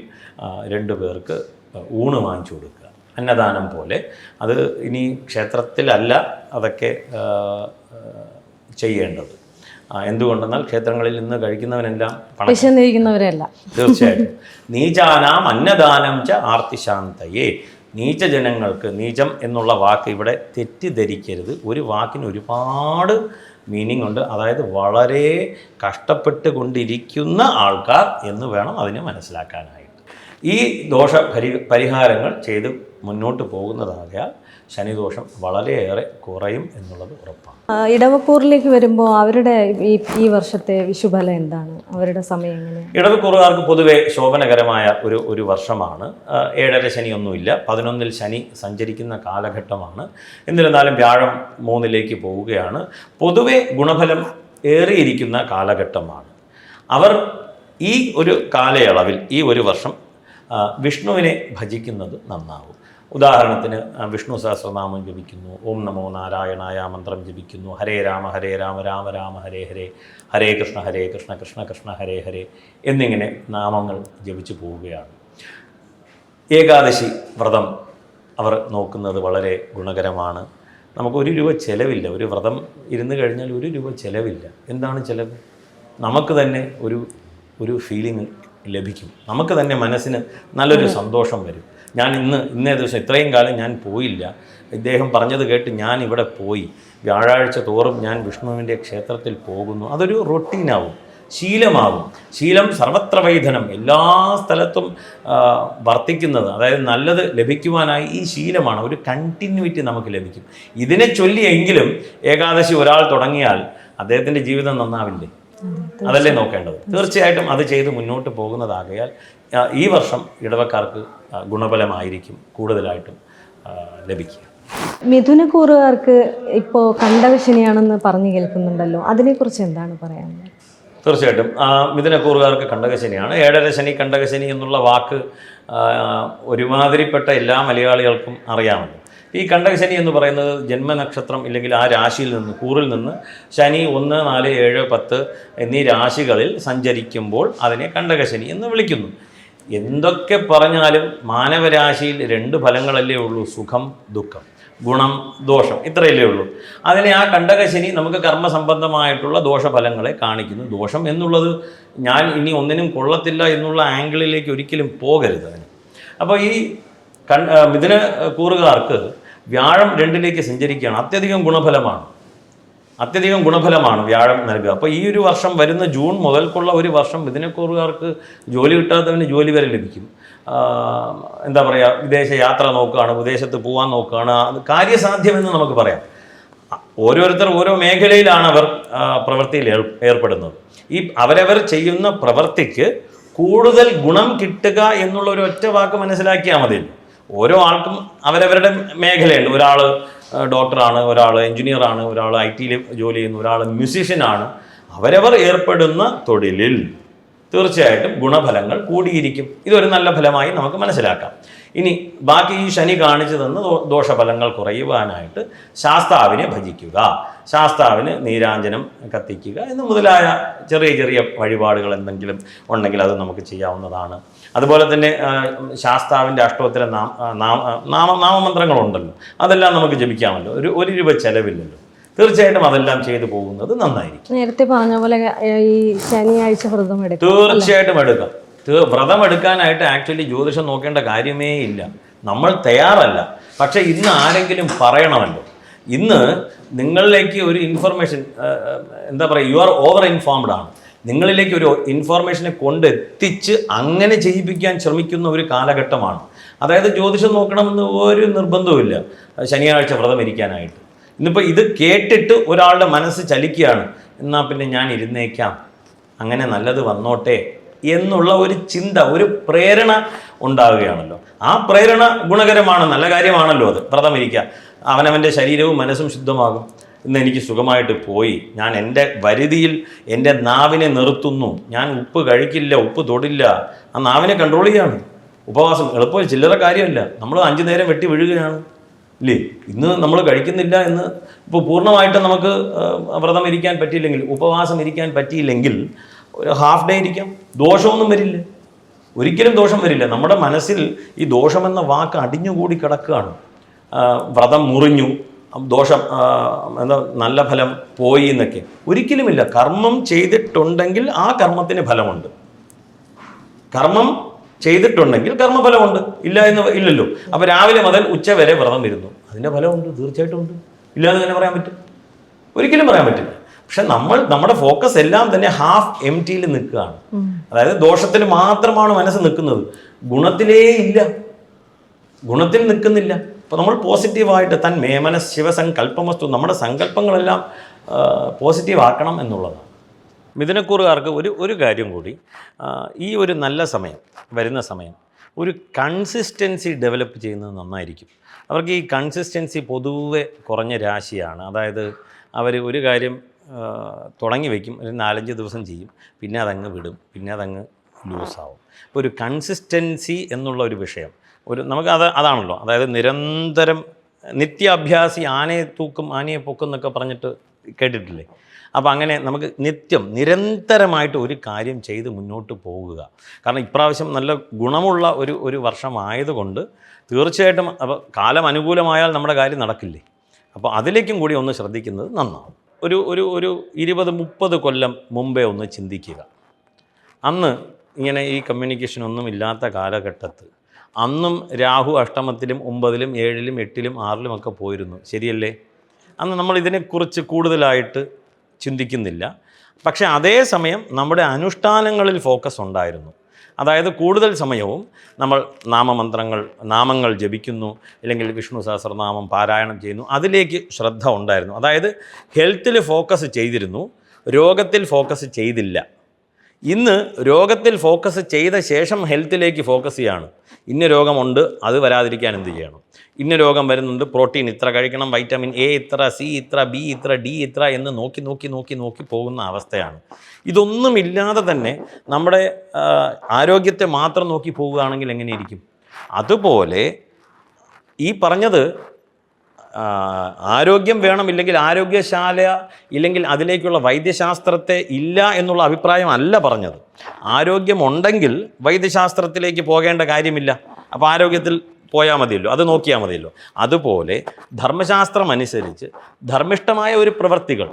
2 പേർക്ക് ഊണ് വാങ്ങിച്ചു കൊടുക്കുക, അന്നദാനം പോലെ. അത് ഇനി ക്ഷേത്രത്തിലല്ല അതൊക്കെ ചെയ്യേണ്ടത്. എന്തുകൊണ്ടെന്നാൽ ക്ഷേത്രങ്ങളിൽ നിന്ന് കഴിക്കുന്നവനെല്ലാം വിശന്നിരിക്കുന്നവരല്ല. തീർച്ചയായിട്ടും. നീചാനാം അന്നദാനം ച ആർത്തിശാന്തയെ. നീച ജനങ്ങൾക്ക്, നീചം എന്നുള്ള വാക്ക് ഇവിടെ തെറ്റിദ്ധരിക്കരുത്. ഒരു വാക്കിന് ഒരുപാട് മീനിങ് ഉണ്ട്. അതായത് വളരെ കഷ്ടപ്പെട്ട് കൊണ്ടിരിക്കുന്ന ആൾക്കാർ എന്ന് വേണം അതിനെ മനസ്സിലാക്കാനായിട്ട്. ഈ ദോഷ പരിഹാരങ്ങൾ ചെയ്ത് മുന്നോട്ട് പോകുന്നതാകയാൽ ശനിദോഷം വളരെയേറെ കുറയും എന്നുള്ളത് ഉറപ്പാണ്. ഇടവക്കൂറിലേക്ക് വരുമ്പോൾ അവരുടെ ഈ വർഷത്തെ വിഷുഫലം എന്താണ്? അവരുടെ സമയം എങ്ങനെ? ഇടവക്കൂറുകാർക്ക് പൊതുവെ ശോഭനകരമായ ഒരു വർഷമാണ്. 7 ശനിയൊന്നുമില്ല. 11 ശനി സഞ്ചരിക്കുന്ന കാലഘട്ടമാണ്. എന്നിരുന്നാലും വ്യാഴം 3 പോവുകയാണ്. പൊതുവെ ഗുണഫലം ഏറിയിരിക്കുന്ന കാലഘട്ടമാണ്. അവർ ഈ ഒരു കാലയളവിൽ, ഈ ഒരു വർഷം വിഷ്ണുവിനെ ഭജിക്കുന്നത് നന്നാവും. ഉദാഹരണത്തിന് വിഷ്ണു സഹസ്രനാമം ജപിക്കുന്നു, ഓം നമോ നാരായണായ മന്ത്രം ജപിക്കുന്നു, ഹരേ രാമ രാമ രാമ ഹരേ ഹരേ, ഹരേ കൃഷ്ണ കൃഷ്ണ കൃഷ്ണ ഹരേ ഹരേ എന്നിങ്ങനെ നാമങ്ങൾ ജപിച്ചു പോവുകയാണ്. ഏകാദശി വ്രതം അവർ നോക്കുന്നത് വളരെ ഗുണകരമാണ്. നമുക്ക് 1 രൂപ ചിലവില്ല. ഒരു വ്രതം ഇരുന്ന് കഴിഞ്ഞാൽ 1 രൂപ ചിലവില്ല. എന്താണ് ചിലവ്? നമുക്ക് തന്നെ ഒരു ഫീലിംഗ് ലഭിക്കും. നമുക്ക് തന്നെ മനസ്സിന് നല്ലൊരു സന്തോഷം വരും. ഞാൻ ഇന്നേ ദിവസം ഇത്രയും കാലം ഞാൻ പോയില്ല, ഇദ്ദേഹം പറഞ്ഞത് കേട്ട് ഞാൻ ഇവിടെ പോയി, വ്യാഴാഴ്ച തോറും ഞാൻ വിഷ്ണുവിൻ്റെ ക്ഷേത്രത്തിൽ പോകുന്നു. അതൊരു റൊട്ടീനാവും, ശീലമാകും. ശീലം സർവത്ര വൈധനം, എല്ലാ സ്ഥലത്തും വർത്തിക്കുന്നത്. അതായത് നല്ലത് ലഭിക്കുവാനായി ഈ ശീലമാണ്, ഒരു കണ്ടിന്യൂറ്റി നമുക്ക് ലഭിക്കും. ഇതിനെ ചൊല്ലിയെങ്കിലും ഏകാദശി ഒരാൾ തുടങ്ങിയാൽ അദ്ദേഹത്തിൻ്റെ ജീവിതം നന്നാവില്ലേ? അതല്ലേ നോക്കേണ്ടത്. തീർച്ചയായിട്ടും അത് ചെയ്ത് മുന്നോട്ട് പോകുന്നതാകയാൽ ഈ വർഷം ഇടവക്കാർക്ക് ഗുണഫലമായിരിക്കും കൂടുതലായിട്ടും ലഭിക്കുക. മിഥുനക്കൂറുകാർക്ക് ഇപ്പോൾ കണ്ടകശനിയാണെന്ന് പറഞ്ഞു കേൾക്കുന്നുണ്ടല്ലോ, അതിനെക്കുറിച്ച് എന്താണ് പറയാനുള്ളത്? തീർച്ചയായിട്ടും മിഥുനക്കൂറുകാർക്ക് കണ്ടകശനിയാണ്. 7 ശനി, കണ്ടകശനി എന്നുള്ള വാക്ക് ഒരുമാതിരിപ്പെട്ട എല്ലാ മലയാളികൾക്കും അറിയാമല്ലോ. ഈ കണ്ടകശനി എന്ന് പറയുന്നത് ജന്മനക്ഷത്രം ഇല്ലെങ്കിൽ ആ രാശിയിൽ നിന്ന്, കൂറിൽ നിന്ന് ശനി 1, 4, 7, 10 എന്നീ രാശികളിൽ സഞ്ചരിക്കുമ്പോൾ അതിനെ കണ്ടകശനി എന്ന് വിളിക്കുന്നു. എന്തൊക്കെ പറഞ്ഞാലും മാനവരാശിയിൽ 2 ഫലങ്ങളല്ലേ ഉള്ളൂ, സുഖം ദുഃഖം, ഗുണം ദോഷം, ഇത്രയല്ലേ ഉള്ളൂ. അതിനെ ആ കണ്ടകശനി നമുക്ക് കർമ്മസംബന്ധമായിട്ടുള്ള ദോഷഫലങ്ങളെ കാണിക്കുന്നു. ദോഷം എന്നുള്ളത് ഞാൻ ഇനി ഒന്നിനും കൊള്ളത്തില്ല എന്നുള്ള ആംഗിളിലേക്ക് ഒരിക്കലും പോകരുത് അതിന്. അപ്പോൾ ഈ മിഥുന കൂറുകാർക്ക് വ്യാഴം 2 സഞ്ചരിക്കുകയാണ്. അത്യധികം ഗുണഫലമാണ് വ്യാഴം നൽകുക. അപ്പോൾ ഈ ഒരു വർഷം വരുന്ന ജൂൺ മുതൽക്കുള്ള ഒരു വർഷം മിഥുനക്കൂറുകാർക്ക് ജോലി കിട്ടാത്തവന് ജോലി വരെ ലഭിക്കും. എന്താ പറയുക, വിദേശ യാത്ര നോക്കുകയാണ്, വിദേശത്ത് പോകാൻ നോക്കുകയാണ്, അത് കാര്യസാധ്യമെന്ന് നമുക്ക് പറയാം. ഓരോരുത്തർ ഓരോ മേഖലയിലാണ് അവർ പ്രവൃത്തിയിൽ ഏർപ്പെടുന്നത്. ഈ അവരവർ ചെയ്യുന്ന പ്രവൃത്തിക്ക് കൂടുതൽ ഗുണം കിട്ടുക എന്നുള്ള ഒരു ഒറ്റ വാക്ക് മനസ്സിലാക്കിയാൽ മതി. ഓരോ ആൾക്കും അവരവരുടെ മേഖലയുണ്ട്. ഒരാൾ ഡോക്ടറാണ്, ഒരാൾ എഞ്ചിനീയറാണ്, ഒരാൾ IT-യിൽ ജോലി ചെയ്യുന്നു, ഒരാൾ മ്യൂസീഷ്യനാണ്. അവരവർ ഏർപ്പെടുന്ന തൊഴിലിൽ തീർച്ചയായിട്ടും ഗുണഫലങ്ങൾ കൂടിയിരിക്കും. ഇതൊരു നല്ല ഫലമായി നമുക്ക് മനസ്സിലാക്കാം. ഇനി ബാക്കി ഈ ശനി കാണിച്ചു തന്ന ദോഷഫലങ്ങൾ കുറയുവാനായിട്ട് ശാസ്താവിനെ ഭജിക്കുക, ശാസ്താവിന് നീരാഞ്ജനം കത്തിക്കുക എന്ന് മുതലായ ചെറിയ ചെറിയ വഴിപാടുകൾ എന്തെങ്കിലും ഉണ്ടെങ്കിൽ അത് നമുക്ക് ചെയ്യാവുന്നതാണ്. അതുപോലെ തന്നെ ശാസ്താവിൻ്റെ അഷ്ടോത്തര നാമമന്ത്രങ്ങളുണ്ടല്ലോ, അതെല്ലാം നമുക്ക് ജപിക്കാമല്ലോ. 1 രൂപ ചിലവില്ലല്ലോ. തീർച്ചയായിട്ടും അതെല്ലാം ചെയ്തു പോകുന്നത് നന്നായിരിക്കും. നേരത്തെ പറഞ്ഞ പോലെ ഈ ശനിയാഴ്ച വ്രതം എടുക്കാം, തീർച്ചയായിട്ടും എടുക്കാം. വ്രതം എടുക്കാനായിട്ട് ആക്ച്വലി ജ്യോതിഷം നോക്കേണ്ട കാര്യമേ ഇല്ല. നമ്മൾ തയ്യാറല്ല, പക്ഷെ ഇന്ന് ആരെങ്കിലും പറയണമല്ലോ. ഇന്ന് നിങ്ങളിലേക്ക് ഒരു ഇൻഫർമേഷൻ, എന്താ പറയുക, യു ആർ ഓവർ ഇൻഫോംഡ് ആണ്. നിങ്ങളിലേക്ക് ഒരു ഇൻഫോർമേഷനെ കൊണ്ടെത്തിച്ച് അങ്ങനെ ചെയ്യിപ്പിക്കാൻ ശ്രമിക്കുന്ന ഒരു കാലഘട്ടമാണ്. അതായത് ജ്യോതിഷം നോക്കണമെന്ന് ഒരു നിർബന്ധവുമില്ല ശനിയാഴ്ച വ്രതം ഇരിക്കാനായിട്ട്. ഇന്നിപ്പോൾ ഇത് കേട്ടിട്ട് ഒരാളുടെ മനസ്സ് ചലിക്കുകയാണ്, എന്നാൽ പിന്നെ ഞാൻ ഇരുന്നേക്കാം, അങ്ങനെ നല്ലത് വന്നോട്ടെ എന്നുള്ള ഒരു ചിന്ത, ഒരു പ്രേരണ ഉണ്ടാവുകയാണല്ലോ. ആ പ്രേരണ ഗുണകരമാണ്, നല്ല കാര്യമാണല്ലോ അത്. വ്രതം ഇരിക്കുക, അവനവൻ്റെ ശരീരവും മനസ്സും ശുദ്ധമാകും. ഇന്ന് എനിക്ക് സുഖമായിട്ട് പോയി, ഞാൻ എൻ്റെ വരുതിയിൽ എൻ്റെ നാവിനെ നിർത്തുന്നു, ഞാൻ ഉപ്പ് കഴിക്കില്ല, ഉപ്പ് തൊടില്ല, ആ നാവിനെ കൺട്രോൾ ചെയ്യാണ്. ഉപവാസം എളുപ്പം ചില്ലറ കാര്യമല്ല. നമ്മൾ 5 നേരം വെട്ടി വീഴുകയാണ് ഇല്ലേ. ഇന്ന് നമ്മൾ കഴിക്കുന്നില്ല എന്ന് ഇപ്പോൾ പൂർണ്ണമായിട്ട് നമുക്ക് വ്രതം ഇരിക്കാൻ പറ്റിയില്ലെങ്കിൽ, ഉപവാസം ഇരിക്കാൻ പറ്റിയില്ലെങ്കിൽ ഒരു ഹാഫ് ഡേ ഇരിക്കാം, ദോഷമൊന്നും വരില്ല, ഒരിക്കലും ദോഷം വരില്ല. നമ്മുടെ മനസ്സിൽ ഈ ദോഷമെന്ന വാക്ക് അടിഞ്ഞുകൂടി കിടക്കുകയാണ്. വ്രതം മുറിഞ്ഞു, ദോഷം എന്താ നല്ല ഫലം പോയി എന്നൊക്കെ ഒരിക്കലുമില്ല. കർമ്മം ചെയ്തിട്ടുണ്ടെങ്കിൽ ആ കർമ്മത്തിന് ഫലമുണ്ട്. കർമ്മം ചെയ്തിട്ടുണ്ടെങ്കിൽ കർമ്മഫലമുണ്ട്, ഇല്ല എന്ന് ഇല്ലല്ലോ. അപ്പോൾ രാവിലെ മുതൽ ഉച്ച വരെ വ്രതം ഇരുന്നു, അതിൻ്റെ ഫലമുണ്ട്, തീർച്ചയായിട്ടും ഉണ്ട്. ഇല്ലാതെ തന്നെ പറയാൻ പറ്റും? ഒരിക്കലും പറയാൻ പറ്റില്ല. പക്ഷെ നമ്മുടെ ഫോക്കസ് എല്ലാം തന്നെ ഹാഫ് എംറ്റിയിൽ നിൽക്കുകയാണ്. അതായത് ദോഷത്തിൽ മാത്രമാണ് മനസ്സ് നിൽക്കുന്നത്, ഗുണത്തിലേ ഇല്ല, ഗുണത്തിൽ നിൽക്കുന്നില്ല. അപ്പോൾ നമ്മൾ പോസിറ്റീവായിട്ട് തൻ മേമന ശിവസങ്കല്പമസ്തു, നമ്മുടെ സങ്കല്പങ്ങളെല്ലാം പോസിറ്റീവ് ആക്കണം എന്നുള്ളതാണ്. മിഥുനക്കൂറുകാർക്ക് ഒരു കാര്യം കൂടി, ഈ ഒരു നല്ല സമയം വരുന്ന സമയം ഒരു കൺസിസ്റ്റൻസി ഡെവലപ്പ് ചെയ്യുന്നത് നന്നായിരിക്കും. അവർക്ക് ഈ കൺസിസ്റ്റൻസി പൊതുവെ കുറഞ്ഞ രാശിയാണ്. അതായത് അവർ ഒരു കാര്യം തുടങ്ങി വയ്ക്കും, ഒരു 4-5 ദിവസം ചെയ്യും, പിന്നെ അതങ്ങ് വിടും, പിന്നെ അതങ്ങ് ലൂസാവും. അപ്പോൾ ഒരു കൺസിസ്റ്റൻസി എന്നുള്ള ഒരു വിഷയം നമുക്ക് അതാണല്ലോ. അതായത് നിരന്തരം നിത്യാഭ്യാസി ആനയെ തൂക്കും ആനയെ പൊക്കും എന്നൊക്കെ പറഞ്ഞിട്ട് കേട്ടിട്ടില്ലേ? അപ്പോൾ അങ്ങനെ നമുക്ക് നിരന്തരമായിട്ട് ഒരു കാര്യം ചെയ്ത് മുന്നോട്ട് പോകുക. കാരണം ഇപ്രാവശ്യം നല്ല ഗുണമുള്ള ഒരു വർഷമായതുകൊണ്ട് തീർച്ചയായിട്ടും അപ്പോൾ കാലം അനുകൂലമായാൽ നമ്മുടെ കാര്യം നടക്കില്ലേ. അപ്പോൾ അതിലേക്കും കൂടി ഒന്ന് ശ്രദ്ധിക്കുന്നത് നന്നാവും. ഒരു 20-30 കൊല്ലം മുമ്പേ ഒന്ന് ചിന്തിക്കുക. അന്ന് ഇങ്ങനെ ഈ കമ്മ്യൂണിക്കേഷൻ ഒന്നും ഇല്ലാത്ത കാലഘട്ടത്ത് അന്നും രാഹു അഷ്ടമത്തിലും 9-ലും 7-ലും 8-ലും 6-ലും ഒക്കെ പോയിരുന്നു, ശരിയല്ലേ? അന്ന് നമ്മൾ ഇതിനെക്കുറിച്ച് കൂടുതലായിട്ട് ചിന്തിക്കുന്നില്ല. പക്ഷേ അതേസമയം നമ്മുടെ അനുഷ്ഠാനങ്ങളിൽ ഫോക്കസ് ഉണ്ടായിരുന്നു. അതായത് കൂടുതൽ സമയവും നമ്മൾ നാമങ്ങൾ ജപിക്കുന്നു, അല്ലെങ്കിൽ വിഷ്ണു സഹസ്രനാമം പാരായണം ചെയ്യുന്നു, അതിലേക്ക് ശ്രദ്ധ ഉണ്ടായിരുന്നു. അതായത് ഹെൽത്തിൽ ഫോക്കസ് ചെയ്തിരുന്നു, രോഗത്തിൽ ഫോക്കസ് ചെയ്തില്ല. ഇന്ന് രോഗത്തിൽ ഫോക്കസ് ചെയ്ത ശേഷം ഹെൽത്തിലേക്ക് ഫോക്കസ് ചെയ്യാണ്. ഇന്ന രോഗമുണ്ട്, അത് വരാതിരിക്കാൻ എന്ത് ചെയ്യണം, ഇന്ന രോഗം വരുന്നുണ്ട്, പ്രോട്ടീൻ ഇത്ര കഴിക്കണം, വൈറ്റമിൻ എ ഇത്ര, സി ഇത്ര, ബി ഇത്ര, ഡി ഇത്ര എന്ന് നോക്കി പോകുന്ന അവസ്ഥയാണ്. ഇതൊന്നുമില്ലാതെ തന്നെ നമ്മുടെ ആരോഗ്യത്തെ മാത്രം നോക്കി പോവുകയാണെങ്കിൽ എങ്ങനെയിരിക്കും? അതുപോലെ ഈ പറഞ്ഞത് ആരോഗ്യം വേണം, ഇല്ലെങ്കിൽ ആരോഗ്യശാല, ഇല്ലെങ്കിൽ അതിലേക്കുള്ള വൈദ്യശാസ്ത്രത്തെ ഇല്ല എന്നുള്ള അഭിപ്രായമല്ല പറഞ്ഞത്. ആരോഗ്യമുണ്ടെങ്കിൽ വൈദ്യശാസ്ത്രത്തിലേക്ക് പോകേണ്ട കാര്യമില്ല. അപ്പോൾ ആരോഗ്യത്തിൽ പോയാൽ മതിയല്ലോ, അത് നോക്കിയാൽ മതിയല്ലോ. അതുപോലെ ധർമ്മശാസ്ത്രം അനുസരിച്ച് ധർമ്മിഷ്ഠമായ ഒരു പ്രവൃത്തികൾ,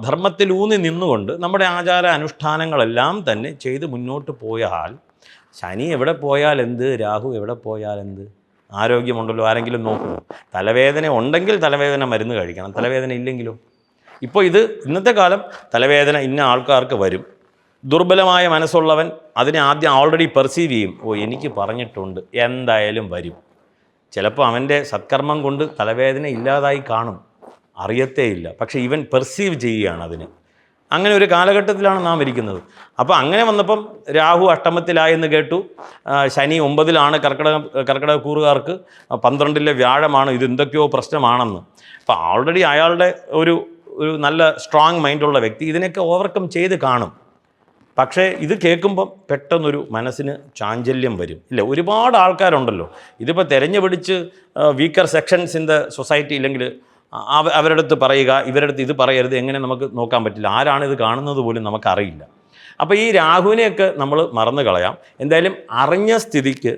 ധർമ്മത്തിലൂന്നി നിന്നുകൊണ്ട് നമ്മുടെ ആചാര അനുഷ്ഠാനങ്ങളെല്ലാം തന്നെ ചെയ്ത് മുന്നോട്ട് പോയാൽ, ശനി എവിടെ പോയാൽ എന്ത്, രാഹു എവിടെ പോയാൽ എന്ത്, ആരോഗ്യമുണ്ടല്ലോ, ആരെങ്കിലും നോക്കുമോ? തലവേദന ഉണ്ടെങ്കിൽ തലവേദന മരുന്ന് കഴിക്കണം, തലവേദന ഇല്ലെങ്കിലോ? ഇപ്പോൾ ഇന്നത്തെ കാലം തലവേദന ഇന്ന ആൾക്കാർക്ക് വരും. ദുർബലമായ മനസ്സുള്ളവൻ അതിനെ ആദ്യം ഓൾറെഡി പെർസീവ് ചെയ്യും. എനിക്ക് പറഞ്ഞിട്ടുണ്ട്, എന്തായാലും വരും. ചിലപ്പോൾ അവൻ്റെ സത്കർമ്മം കൊണ്ട് തലവേദന ഇല്ലാതായി കാണും, അറിയത്തേയില്ല. പക്ഷേ ഇവൻ പെർസീവ് ചെയ്യുകയാണ് അതിന്. അങ്ങനെ ഒരു കാലഘട്ടത്തിലാണ് നാം ഇരിക്കുന്നത്. അപ്പോൾ അങ്ങനെ വന്നപ്പം രാഹു അഷ്ടമത്തിലായെന്ന് കേട്ടു, ശനി 9-ലാണ് കർക്കിടക കൂറുകാർക്ക്, 12-ലെ വ്യാഴമാണ്, ഇത് എന്തൊക്കെയോ പ്രശ്നമാണെന്ന്. അപ്പോൾ ഓൾറെഡി അയാളുടെ ഒരു നല്ല സ്ട്രോങ് മൈൻഡുള്ള വ്യക്തി ഇതിനൊക്കെ ഓവർകം ചെയ്ത് കാണും. പക്ഷേ ഇത് കേൾക്കുമ്പം പെട്ടെന്നൊരു മനസ്സിന് ചാഞ്ചല്യം വരും. ഇല്ല, ഒരുപാട് ആൾക്കാരുണ്ടല്ലോ ഇതിപ്പോൾ തിരഞ്ഞുപിടിച്ച് weaker sections in the society, ഇല്ലെങ്കിൽ അവരുടെ അടുത്ത് പറയുക, ഇവരുടെ അടുത്ത് ഇത് പറയരുത്, എങ്ങനെ നമുക്ക് നോക്കാൻ പറ്റില്ല? ആരാണ് ഇത് കാണുന്നത് പോലും നമുക്കറിയില്ല. അപ്പോൾ ഈ രാഹുവിനെയൊക്കെ നമ്മൾ മറന്നു കളയാം. എന്തായാലും അറിഞ്ഞ സ്ഥിതിക്ക്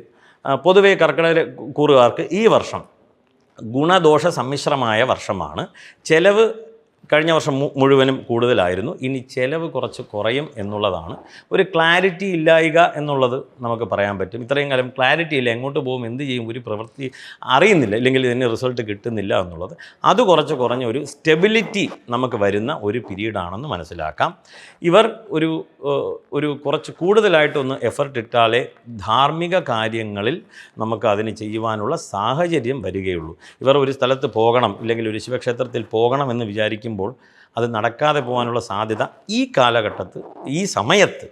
പൊതുവേ കർക്കിടക കൂറുകാർക്ക് ഈ വർഷം ഗുണദോഷ സമ്മിശ്രമായ വർഷമാണ്. ചെലവ് കഴിഞ്ഞ വർഷം മുഴുവനും കൂടുതലായിരുന്നു, ഇനി ചെലവ് കുറച്ച് കുറയും എന്നുള്ളതാണ്. ഒരു ക്ലാരിറ്റി ഇല്ലായിക എന്നുള്ളത് നമുക്ക് പറയാൻ പറ്റും. ഇത്രയും കാലം ക്ലാരിറ്റി ഇല്ല, എങ്ങോട്ട് പോകും, എന്ത് ചെയ്യും, ഒരു പ്രവൃത്തി അറിയുന്നില്ല, ഇല്ലെങ്കിൽ ഇതിന് റിസൾട്ട് കിട്ടുന്നില്ല എന്നുള്ളത്. അത് കുറഞ്ഞ ഒരു സ്റ്റെബിലിറ്റി നമുക്ക് വരുന്ന ഒരു പീരീഡാണെന്ന് മനസ്സിലാക്കാം. ഇവർ ഒരു കുറച്ച് കൂടുതലായിട്ടൊന്ന് എഫർട്ട് ഇട്ടാലേ ധാർമ്മിക കാര്യങ്ങളിൽ നമുക്ക് അതിന് ചെയ്യുവാനുള്ള സാഹചര്യം വരികയുള്ളൂ. ഇവർ ഒരു സ്ഥലത്ത് പോകണം, ഇല്ലെങ്കിൽ ഒരു ശിവക്ഷേത്രത്തിൽ പോകണം എന്ന് വിചാരിക്കുമ്പോൾ അത് നടക്കാതെ പോകാനുള്ള സാധ്യത ഈ കാലഘട്ടത്ത്, ഈ സമയത്ത്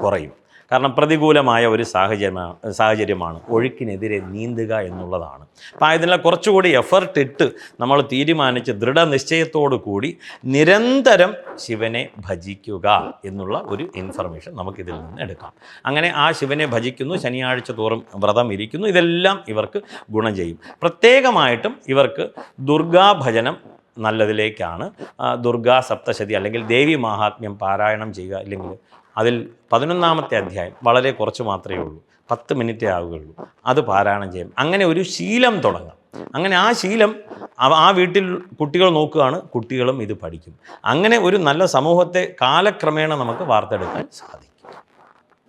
കുറയും. കാരണം പ്രതികൂലമായ ഒരു സാഹചര്യമാണ് ഒഴുക്കിനെതിരെ നീന്തുക എന്നുള്ളതാണ്. അപ്പോൾ ഇതിനെ കുറച്ചുകൂടി എഫർട്ട് ഇട്ട് നമ്മൾ തീരുമാനിച്ച് ദൃഢനിശ്ചയത്തോടു കൂടി നിരന്തരം ശിവനെ ഭജിക്കുക എന്നുള്ള ഒരു ഇൻഫർമേഷൻ നമുക്കിതിൽ നിന്ന് എടുക്കാം. അങ്ങനെ ആ ശിവനെ ഭജിക്കുന്നു, ശനിയാഴ്ച തോറും വ്രതം ഇരിക്കുന്നു, ഇതെല്ലാം ഇവർക്ക് ഗുണം ചെയ്യും. പ്രത്യേകമായിട്ടും ഇവർക്ക് ദുർഗാഭജനം നല്ലതിലേക്കാണ്. ദുർഗാ സപ്തശതി അല്ലെങ്കിൽ ദേവി മാഹാത്മ്യം പാരായണം ചെയ്യുക. ഇല്ലെങ്കിൽ അതിൽ 11ാമത്തെ അധ്യായം വളരെ കുറച്ച് മാത്രമേ ഉള്ളൂ, 10 മിനിറ്റേ ആവുകയുള്ളൂ, അത് പാരായണം ചെയ്യും. അങ്ങനെ ഒരു ശീലം തുടങ്ങാം. അങ്ങനെ ആ ശീലം ആ വീട്ടിൽ കുട്ടികൾ നോക്കുകയാണ്, കുട്ടികളും ഇത് പഠിക്കും. അങ്ങനെ ഒരു നല്ല സമൂഹത്തെ കാലക്രമേണ നമുക്ക് വാർത്തെടുക്കാൻ സാധിക്കും.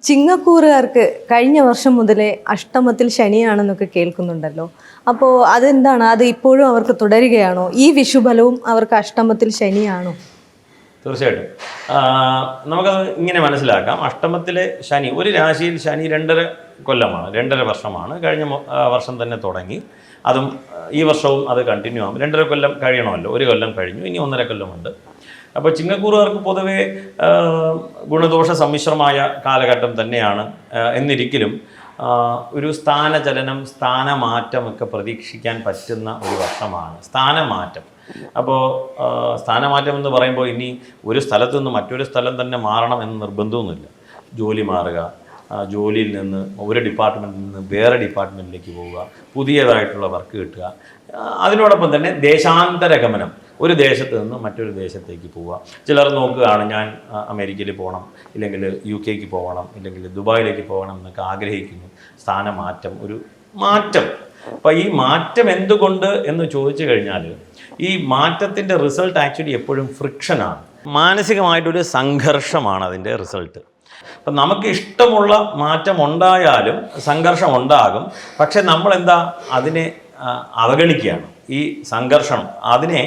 ചിങ്ങക്കൂറുകാർക്ക് കഴിഞ്ഞ വർഷം മുതലേ അഷ്ടമത്തിൽ ശനിയാണെന്നൊക്കെ കേൾക്കുന്നുണ്ടല്ലോ. അപ്പോൾ അതെന്താണ്, അത് ഇപ്പോഴും അവർക്ക് തുടരുകയാണോ? ഈ വിഷുബലവും അവർക്ക് അഷ്ടമത്തിൽ ശനിയാണോ? തീർച്ചയായിട്ടും നമുക്കത് ഇങ്ങനെ മനസ്സിലാക്കാം. അഷ്ടമത്തിലെ ശനി, ഒരു രാശിയിൽ ശനി 2.5 കൊല്ലമാണ്, 2.5 വർഷമാണ്. കഴിഞ്ഞ വർഷം തന്നെ തുടങ്ങി, അതും ഈ വർഷവും അത് കണ്ടിന്യൂ ആകും. 2.5 കൊല്ലം കഴിയണമല്ലോ, 1 കൊല്ലം കഴിഞ്ഞു, ഇനി 1.5 കൊല്ലമുണ്ട്. അപ്പോൾ ചിങ്ങക്കൂറുകാർക്ക് പൊതുവേ ഗുണദോഷ സമ്മിശ്രമായ കാലഘട്ടം തന്നെയാണ്. എന്നിരിക്കലും ഒരു സ്ഥാനചലനം, സ്ഥാനമാറ്റമൊക്കെ പ്രതീക്ഷിക്കാൻ പറ്റുന്ന ഒരു വർഷമാണ് സ്ഥാനമാറ്റം. അപ്പോൾ സ്ഥാനമാറ്റം എന്ന് പറയുമ്പോൾ ഇനി ഒരു സ്ഥലത്തു നിന്ന് മറ്റൊരു സ്ഥലം തന്നെ മാറണം എന്ന് നിർബന്ധമൊന്നുമില്ല. ജോലി മാറുക, ജോലിയിൽ നിന്ന് ഒരു ഡിപ്പാർട്ട്മെൻറ്റിൽ നിന്ന് വേറെ ഡിപ്പാർട്ട്മെൻറ്റിലേക്ക് പോവുക, പുതിയതായിട്ടുള്ള വർക്ക് കിട്ടുക. അതിനോടൊപ്പം തന്നെ ദേശാന്തര ഗമനം, ഒരു ദേശത്ത് നിന്ന് മറ്റൊരു ദേശത്തേക്ക് പോവുക. ചിലർ നോക്കുകയാണ്, ഞാൻ അമേരിക്കയിൽ പോകണം, ഇല്ലെങ്കിൽ UK പോകണം, ഇല്ലെങ്കിൽ ദുബായിലേക്ക് പോകണം എന്നൊക്കെ ആഗ്രഹിക്കുന്നു. സ്ഥാനമാറ്റം, ഒരു മാറ്റം. അപ്പോൾ ഈ മാറ്റം എന്തുകൊണ്ട് എന്ന് ചോദിച്ചു കഴിഞ്ഞാൽ, ഈ മാറ്റത്തിൻ്റെ റിസൾട്ട് ആക്ച്വലി എപ്പോഴും ഫ്രിക്ഷനാണ്, മാനസികമായിട്ടൊരു സംഘർഷമാണ് അതിൻ്റെ റിസൾട്ട്. അപ്പം നമുക്ക് ഇഷ്ടമുള്ള മാറ്റം ഉണ്ടായാലും സംഘർഷം ഉണ്ടാകും. പക്ഷെ നമ്മളെന്താ അതിനെ അവഗണിക്കുകയാണ്, ഈ സംഘർഷം അതിനെ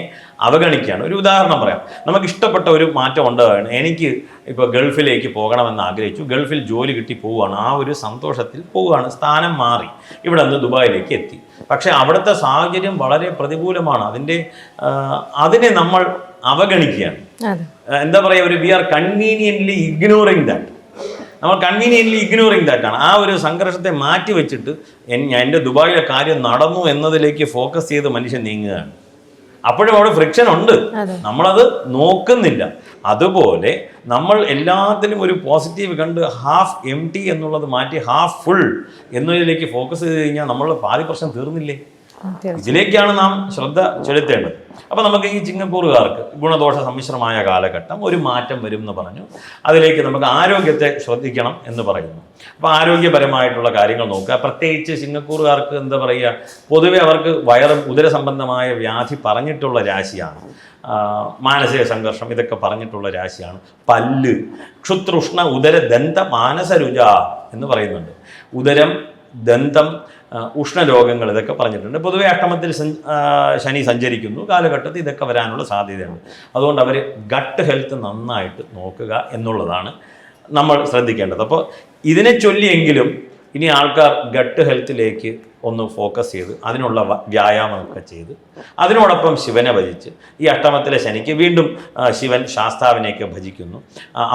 അവഗണിക്കുകയാണ്. ഒരു ഉദാഹരണം പറയാം. നമുക്ക് ഇഷ്ടപ്പെട്ട ഒരു മാറ്റം ഉണ്ടാവുകയാണ്. എനിക്ക് ഇപ്പോൾ ഗൾഫിലേക്ക് പോകണമെന്ന് ആഗ്രഹിച്ചു, ഗൾഫിൽ ജോലി കിട്ടി പോവുകയാണ്, ആ ഒരു സന്തോഷത്തിൽ പോവുകയാണ്, സ്ഥാനം മാറി, ഇവിടെ നിന്ന് ദുബായിലേക്ക് എത്തി. പക്ഷേ അവിടുത്തെ സാഹചര്യം വളരെ പ്രതികൂലമാണ്. അതിനെ നമ്മൾ അവഗണിക്കുകയാണ്. എന്താ പറയുക, we are conveniently ignoring that. നമ്മൾ കൺവീനിയൻ്റ്ലി ഇഗ്നോറിങ് ദാറ്റാണ്. ആ ഒരു സംഘർഷത്തെ മാറ്റി വെച്ചിട്ട് എൻ്റെ ദുബായിലെ കാര്യം നടന്നു എന്നതിലേക്ക് ഫോക്കസ് ചെയ്ത് മനുഷ്യൻ നീങ്ങുകയാണ്. അപ്പോഴും അവിടെ ഫ്രിക്ഷൻ ഉണ്ട്, നമ്മളത് നോക്കുന്നില്ല. അതുപോലെ നമ്മൾ എല്ലാത്തിനും ഒരു പോസിറ്റീവ് കണ്ട് ഹാഫ് എംപ്റ്റി എന്നുള്ളത് മാറ്റി ഹാഫ് ഫുൾ എന്നതിലേക്ക് ഫോക്കസ് ചെയ്ത് കഴിഞ്ഞാൽ നമ്മൾ പാതി പ്രശ്നം തീർന്നില്ലേ? ഇതിലേക്കാണ് നാം ശ്രദ്ധ ചെലുത്തേണ്ടത്. അപ്പോൾ നമുക്ക് ഈ ചിങ്ങക്കൂറുകാർക്ക് ഗുണദോഷ സമ്മിശ്രമായ കാലഘട്ടം, ഒരു മാറ്റം വരും എന്ന് പറഞ്ഞു. അതിലേക്ക് നമുക്ക് ആരോഗ്യത്തെ ശ്രദ്ധിക്കണം എന്ന് പറയുന്നു. അപ്പോൾ ആരോഗ്യപരമായിട്ടുള്ള കാര്യങ്ങൾ നോക്കുക. പ്രത്യേകിച്ച് ചിങ്ങക്കൂറുകാർക്ക് എന്താ പറയുക, പൊതുവെ അവർക്ക് വയറും ഉദര സംബന്ധമായ വ്യാധി പറഞ്ഞിട്ടുള്ള രാശിയാണ്. മാനസിക സംഘർഷം ഇതൊക്കെ പറഞ്ഞിട്ടുള്ള രാശിയാണ്. പല്ല്, ക്ഷുതൃഷ്ണ ഉദര ദന്ത മാനസരുച എന്ന് പറയുന്നുണ്ട്. ഉദരം, ദന്തം, ഉഷ്ണരോഗങ്ങൾ ഇതൊക്കെ പറഞ്ഞിട്ടുണ്ട്. പൊതുവെ അഷ്ടമത്തിൽ ശനി സഞ്ചരിക്കുന്നു കാലഘട്ടത്തിൽ ഇതൊക്കെ വരാനുള്ള സാധ്യതയുണ്ട്. അതുകൊണ്ട് അവർ ഗട്ട് ഹെൽത്ത് നന്നായിട്ട് നോക്കുക എന്നുള്ളതാണ് നമ്മൾ ശ്രദ്ധിക്കേണ്ടത്. അപ്പോൾ ഇതിനെ ചൊല്ലിയെങ്കിലും ഇനി ആൾക്കാർ ഗട്ട് ഹെൽത്തിലേക്ക് ഒന്ന് ഫോക്കസ് ചെയ്ത് അതിനുള്ള വ്യായാമമൊക്കെ ചെയ്ത് അതിനോടൊപ്പം ശിവനെ ഭജിച്ച്, ഈ അഷ്ടമത്തിലെ ശനിക്ക് വീണ്ടും ശിവൻ ശാസ്താവിനെയൊക്കെ ഭജിക്കുന്നു,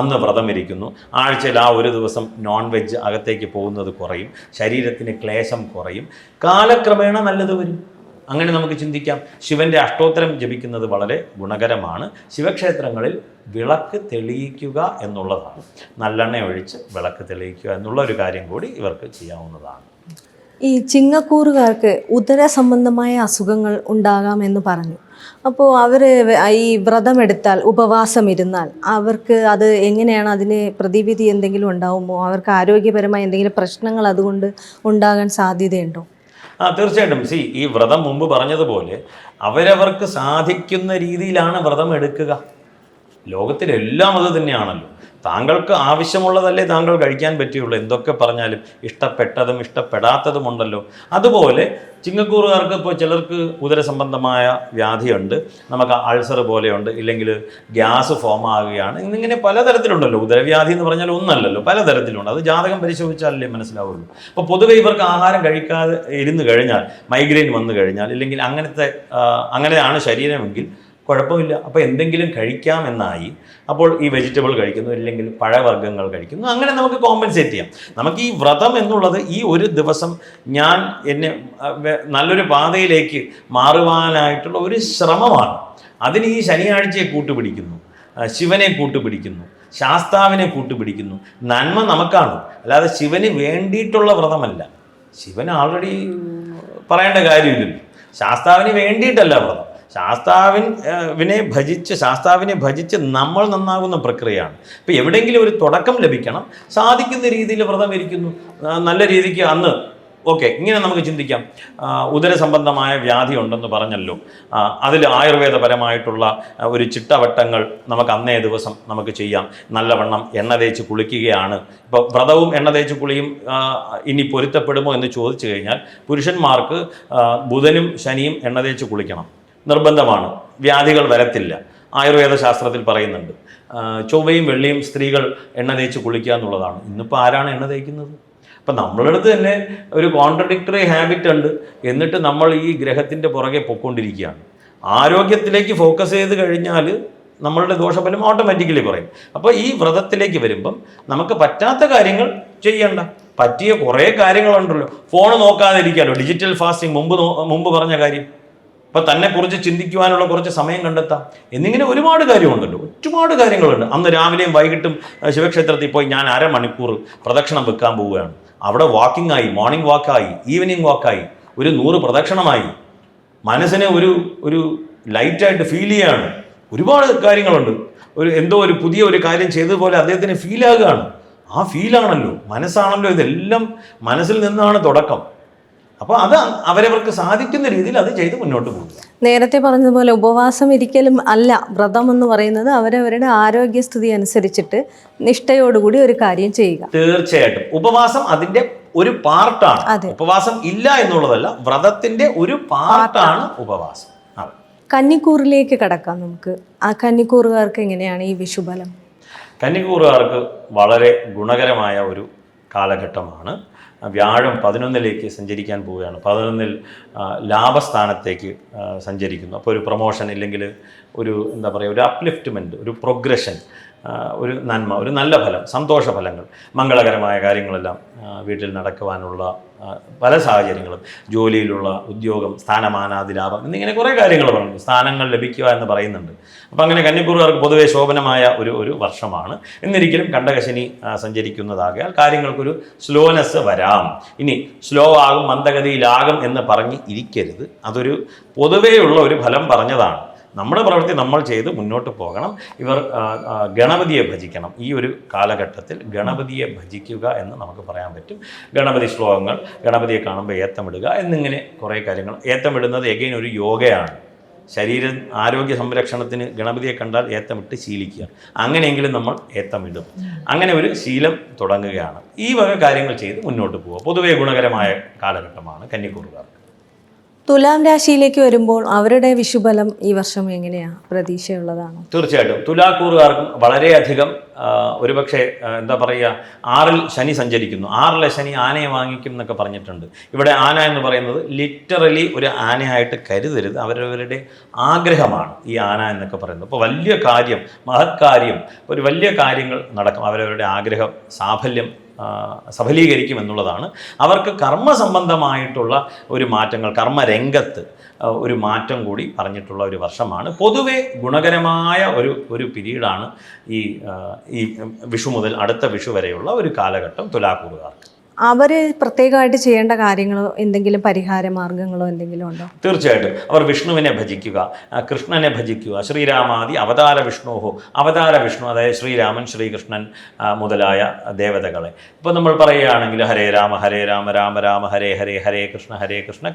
അന്ന് വ്രതം ഇരിക്കുന്നു. ആഴ്ചയിൽ ആ ഒരു ദിവസം നോൺ വെജ് അകത്തേക്ക് പോകുന്നത് കുറയും, ശരീരത്തിന് ക്ലേശം കുറയും, കാലക്രമേണ നല്ലത് വരും. അങ്ങനെ നമുക്ക് ചിന്തിക്കാം. ശിവൻ്റെ അഷ്ടോത്തരം ജപിക്കുന്നത് വളരെ ഗുണകരമാണ്. ശിവക്ഷേത്രങ്ങളിൽ വിളക്ക് തെളിയിക്കുക എന്നുള്ളതാണ്, നല്ലെണ്ണ ഒഴിച്ച് വിളക്ക് തെളിയിക്കുക എന്നുള്ള ഒരു കാര്യം കൂടി ഇവർക്ക് ചെയ്യാവുന്നതാണ്. ഈ ചിങ്ങക്കൂറുകാർക്ക് ഉദര സംബന്ധമായ അസുഖങ്ങൾ ഉണ്ടാകാമെന്ന് പറഞ്ഞു. അപ്പോൾ അവർ ഈ വ്രതമെടുത്താൽ, ഉപവാസം ഇരുന്നാൽ അവർക്ക് അത് എങ്ങനെയാണ്, അതിന് പ്രതിവിധി എന്തെങ്കിലും ഉണ്ടാവുമോ? അവർക്ക് ആരോഗ്യപരമായ എന്തെങ്കിലും പ്രശ്നങ്ങൾ അതുകൊണ്ട് ഉണ്ടാകാൻ സാധ്യതയുണ്ടോ? തീർച്ചയായിട്ടും. ഈ വ്രതം മുമ്പ് പറഞ്ഞതുപോലെ അവരവർക്ക് സാധിക്കുന്ന രീതിയിലാണ് വ്രതം എടുക്കുക. ലോകത്തിലെല്ലാം അത് തന്നെയാണല്ലോ. താങ്കൾക്ക് ആവശ്യമുള്ളതല്ലേ താങ്കൾ കഴിക്കാൻ പറ്റുള്ളൂ. എന്തൊക്കെ പറഞ്ഞാലും ഇഷ്ടപ്പെട്ടതും ഇഷ്ടപ്പെടാത്തതും ഉണ്ടല്ലോ. അതുപോലെ ചിങ്ങക്കൂറുകാർക്ക് ഇപ്പോൾ ചിലർക്ക് ഉദര സംബന്ധമായ വ്യാധിയുണ്ട്, നമുക്ക് അൾസർ പോലെയുണ്ട്, ഇല്ലെങ്കിൽ ഗ്യാസ് ഫോം ആകുകയാണ്. ഇന്നിങ്ങനെ പലതരത്തിലുണ്ടല്ലോ. ഉദരവ്യാധി എന്ന് പറഞ്ഞാൽ ഒന്നല്ലല്ലോ, പലതരത്തിലുണ്ട്. അത് ജാതകം പരിശോധിച്ചാലല്ലേ മനസ്സിലാവുള്ളൂ. അപ്പോൾ പൊതുവെ ഇവർക്ക് ആഹാരം കഴിക്കാതെ ഇരുന്ന് കഴിഞ്ഞാൽ, മൈഗ്രെയിൻ വന്നു കഴിഞ്ഞാൽ, ഇല്ലെങ്കിൽ അങ്ങനെയാണ് ശരീരമെങ്കിൽ കുഴപ്പമില്ല. അപ്പോൾ എന്തെങ്കിലും കഴിക്കാമെന്നായി. അപ്പോൾ ഈ വെജിറ്റബിൾ കഴിക്കുന്നു, അല്ലെങ്കിൽ പഴവർഗ്ഗങ്ങൾ കഴിക്കുന്നു. അങ്ങനെ നമുക്ക് കോമ്പൻസേറ്റ് ചെയ്യാം. നമുക്ക് ഈ വ്രതം എന്നുള്ളത് ഈ ഒരു ദിവസം ഞാൻ എന്നെ നല്ലൊരു പാതയിലേക്ക് മാറുവാനായിട്ടുള്ള ഒരു ശ്രമമാണ്. അതിന് ഈ ശനിയാഴ്ചയെ കൂട്ടുപിടിക്കുന്നു, ശിവനെ കൂട്ടുപിടിക്കുന്നു, ശാസ്താവിനെ കൂട്ടുപിടിക്കുന്നു. നന്മ നമുക്കാണ്, അല്ലാതെ ശിവന് വേണ്ടിയിട്ടുള്ള വ്രതമല്ല. ശിവൻ ആൾറെഡി പറയേണ്ട കാര്യമില്ലല്ലോ. ശാസ്താവിന് വേണ്ടിയിട്ടല്ല വ്രതം. ശാസ്താവിനെ ഭജിച്ച് നമ്മൾ നന്നാകുന്ന പ്രക്രിയയാണ്. ഇപ്പോൾ എവിടെയെങ്കിലും ഒരു തുടക്കം ലഭിക്കണം, സാധിക്കുന്ന രീതിയിൽ വ്രതം ഇരിക്കുന്നു, നല്ല രീതിക്ക് അന്ന് ഓക്കെ. ഇങ്ങനെ നമുക്ക് ചിന്തിക്കാം. ഉദരസംബന്ധമായ വ്യാധി ഉണ്ടെന്ന് പറഞ്ഞല്ലോ, അതിൽ ആയുർവേദപരമായിട്ടുള്ള ഒരു ചിട്ടവട്ടങ്ങൾ നമുക്ക് അന്നേ ദിവസം നമുക്ക് ചെയ്യാം. നല്ലവണ്ണം എണ്ണ തേച്ച് കുളിക്കുകയാണ്. ഇപ്പോൾ വ്രതവും എണ്ണ തേച്ച് കുളിയും ഇനി പൊരുത്തപ്പെടുമോ എന്ന് ചോദിച്ചു കഴിഞ്ഞാൽ, പുരുഷന്മാർക്ക് ബുധനും ശനിയും എണ്ണ തേച്ച് കുളിക്കണം, നിർബന്ധമാണ്. വ്യാധികൾ വരത്തില്ല, ആയുർവേദ ശാസ്ത്രത്തിൽ പറയുന്നുണ്ട്. ചൊവ്വയും വെള്ളിയും സ്ത്രീകൾ എണ്ണ തേച്ച് കുളിക്കുക എന്നുള്ളതാണ്. ഇന്നിപ്പോൾ ആരാണ് എണ്ണ തേക്കുന്നത്? അപ്പം നമ്മളുടെ അടുത്ത് തന്നെ ഒരു കോൺട്രഡിക്ടറി ഹാബിറ്റ് ഉണ്ട്. എന്നിട്ട് നമ്മൾ ഈ ഗ്രഹത്തിൻ്റെ പുറകെ പൊയ്ക്കൊണ്ടിരിക്കുകയാണ്. ആരോഗ്യത്തിലേക്ക് ഫോക്കസ് ചെയ്ത് കഴിഞ്ഞാൽ നമ്മളുടെ ദോഷഫലം ഓട്ടോമാറ്റിക്കലി കുറയും. അപ്പോൾ ഈ വ്രതത്തിലേക്ക് വരുമ്പം നമുക്ക് പറ്റാത്ത കാര്യങ്ങൾ ചെയ്യണ്ട, പറ്റിയ കുറേ കാര്യങ്ങളുണ്ടല്ലോ. ഫോൺ നോക്കാതിരിക്കാമല്ലോ, ഡിജിറ്റൽ ഫാസ്റ്റിംഗ് മുമ്പ് പറഞ്ഞ കാര്യം. അപ്പോൾ തന്നെക്കുറിച്ച് ചിന്തിക്കുവാനുള്ള കുറച്ച് സമയം കണ്ടെത്താം എന്നിങ്ങനെ ഒരുപാട് കാര്യമുണ്ടല്ലോ, ഒരുപാട് കാര്യങ്ങളുണ്ട്. അന്ന് രാവിലെയും വൈകിട്ടും ശിവക്ഷേത്രത്തിൽ പോയി ഞാൻ അരമണിക്കൂർ പ്രദക്ഷിണം വെക്കാൻ പോവുകയാണ്. അവിടെ വാക്കിംഗ് ആയി, മോർണിംഗ് വാക്കായി, ഈവനിങ് വാക്കായി, ഒരു 100 പ്രദക്ഷിണമായി. മനസ്സിനെ ഒരു ലൈറ്റായിട്ട് ഫീൽ ചെയ്യാണ്. ഒരുപാട് കാര്യങ്ങളുണ്ട്. എന്തോ ഒരു പുതിയ ഒരു കാര്യം ചെയ്തതുപോലെ അദ്ദേഹത്തിന് ഫീലാകുകയാണ്. ആ ഫീലാണല്ലോ, മനസ്സാണല്ലോ, ഇതെല്ലാം മനസ്സിൽ നിന്നാണ് തുടക്കം. അപ്പോൾ അത് അവരവർക്ക് സാധിക്കുന്ന രീതിയിൽ അത് ചെയ്ത് മുന്നോട്ട് പോകുക. നേരത്തെ പറഞ്ഞതുപോലെ ഉപവാസം ഇരിക്കലും അല്ല വ്രതം എന്ന് പറയുന്നത്. അവരവരുടെ ആരോഗ്യസ്ഥിതി അനുസരിച്ചിട്ട് നിഷ്ഠയോടുകൂടി ഒരു കാര്യം ചെയ്യുക. തീർച്ചയായിട്ടും ഉപവാസം അതിന്റെ ഒരു പാർട്ടാണ്. ഉപവാസം ഇല്ല എന്നുള്ളതല്ല, വ്രതത്തിന്റെ ഒരു പാർട്ടാണ് ഉപവാസം. കന്നിക്കൂറിലേക്ക് കടക്കാം നമുക്ക്. ആ കന്നിക്കൂറുകാർക്ക് എങ്ങനെയാണ് ഈ വിഷുബലം? കന്നിക്കൂറുകാർക്ക് വളരെ ഗുണകരമായ ഒരു കാലഘട്ടമാണ്. വ്യാഴം 11ലേക്ക് സഞ്ചരിക്കാൻ പോവുകയാണ്. 11ൽ ലാഭസ്ഥാനത്തേക്ക് സഞ്ചരിക്കുന്നു. അപ്പോൾ ഒരു പ്രൊമോഷൻ, ഇല്ലെങ്കിൽ ഒരു എന്താ പറയുക, ഒരു അപ്ലിഫ്റ്റ്മെൻറ്റ്, ഒരു പ്രോഗ്രഷൻ, ഒരു നന്മ, ഒരു നല്ല ഫലം, സന്തോഷഫലങ്ങൾ, മംഗളകരമായ കാര്യങ്ങളെല്ലാം വീട്ടിൽ നടക്കുവാനുള്ള പല സാഹചര്യങ്ങളും, ജോലിയിലുള്ള ഉദ്യോഗം, സ്ഥാനമാനാദിലാഭം എന്നിങ്ങനെ കുറേ കാര്യങ്ങൾ പറഞ്ഞു. സ്ഥാനങ്ങൾ ലഭിക്കുക എന്ന് പറയുന്നുണ്ട്. അപ്പോൾ അങ്ങനെ കന്നിക്കൂറുകാർക്ക് പൊതുവെ ശോഭനമായ ഒരു വർഷമാണ്. എന്നിരിക്കലും കണ്ടകശനി സഞ്ചരിക്കുന്നതാകയാൽ കാര്യങ്ങൾക്കൊരു സ്ലോനെസ് വരാം. ഇനി സ്ലോ ആകും, മന്ദഗതിയിലാകും എന്ന് പറഞ്ഞ് ഇരിക്കരുത്. അതൊരു പൊതുവെയുള്ള ഒരു ഫലം പറഞ്ഞതാണ്. നമ്മുടെ പ്രവൃത്തി നമ്മൾ ചെയ്ത് മുന്നോട്ട് പോകണം. ഇവർ ഗണപതിയെ ഭജിക്കണം. ഈ ഒരു കാലഘട്ടത്തിൽ ഗണപതിയെ ഭജിക്കുക എന്ന് നമുക്ക് പറയാൻ പറ്റും. ഗണപതി ശ്ലോകങ്ങൾ, ഗണപതിയെ കാണുമ്പോൾ ഏത്തമിടുക എന്നിങ്ങനെ കുറേ കാര്യങ്ങൾ. ഏത്തമിടുന്നത് എഗെയിൻ ഒരു യോഗയാണ്. ശരീരം ആരോഗ്യ സംരക്ഷണത്തിന് ഗണപതിയെ കണ്ടാൽ ഏത്തമിട്ട് ശീലിക്കുക. അങ്ങനെയെങ്കിലും നമ്മൾ ഏത്തമിടും. അങ്ങനെ ഒരു ശീലം തുടങ്ങുകയാണ്. ഈ വക കാര്യങ്ങൾ ചെയ്ത് മുന്നോട്ട് പോവുക. പൊതുവെ ഗുണകരമായ കാലഘട്ടമാണ് കന്നിക്കൂറുകാർ. തുലാം രാശിയിലേക്ക് വരുമ്പോൾ അവരുടെ വിഷുബലം ഈ വർഷം എങ്ങനെയാണ്? പ്രതീക്ഷയുള്ളതാണോ? തീർച്ചയായിട്ടും തുലാക്കൂറുകാർക്കും വളരെയധികം ഒരുപക്ഷെ എന്താ പറയുക, 6ൽ ശനി സഞ്ചരിക്കുന്നു. 6ലെ ശനി ആനയെ വാങ്ങിക്കും എന്നൊക്കെ പറഞ്ഞിട്ടുണ്ട്. ഇവിടെ ആന എന്ന് പറയുന്നത് ലിറ്ററലി ഒരു ആനയായിട്ട് കരുതരുത്, അവരവരുടെ ആഗ്രഹമാണ് ഈ ആന എന്നൊക്കെ പറയുന്നത്. അപ്പോൾ വലിയ കാര്യം, മഹത് കാര്യം, ഒരു വലിയ കാര്യങ്ങൾ നടക്കും. അവരവരുടെ ആഗ്രഹം സഫലീകരിക്കും എന്നുള്ളതാണ്. അവർക്ക് കർമ്മസംബന്ധമായിട്ടുള്ള ഒരു മാറ്റങ്ങൾ, കർമ്മരംഗത്ത് ഒരു മാറ്റം കൂടി പറഞ്ഞിട്ടുള്ള ഒരു വർഷമാണ്. പൊതുവെ ഗുണകരമായ ഒരു പീരീഡാണ് ഈ വിഷു മുതൽ അടുത്ത വിഷു വരെയുള്ള ഒരു കാലഘട്ടം തുലാക്കൂറുകാർക്ക്. അവർ പ്രത്യേകമായിട്ട് ചെയ്യേണ്ട കാര്യങ്ങളോ എന്തെങ്കിലും പരിഹാര മാർഗങ്ങളോ എന്തെങ്കിലും ഉണ്ടോ? തീർച്ചയായിട്ടും അവർ വിഷ്ണുവിനെ ഭജിക്കുക, കൃഷ്ണനെ ഭജിക്കുക. ശ്രീരാമാദി അവതാര വിഷ്ണോഹോ, അവതാര വിഷ്ണു അതായത് ശ്രീരാമൻ, ശ്രീകൃഷ്ണൻ മുതലായ ദേവതകളെ. ഇപ്പോൾ നമ്മൾ പറയുകയാണെങ്കിൽ ഹരേ രാമ രാമ രാമ ഹരേ ഹരേ, ഹരേ കൃഷ്ണ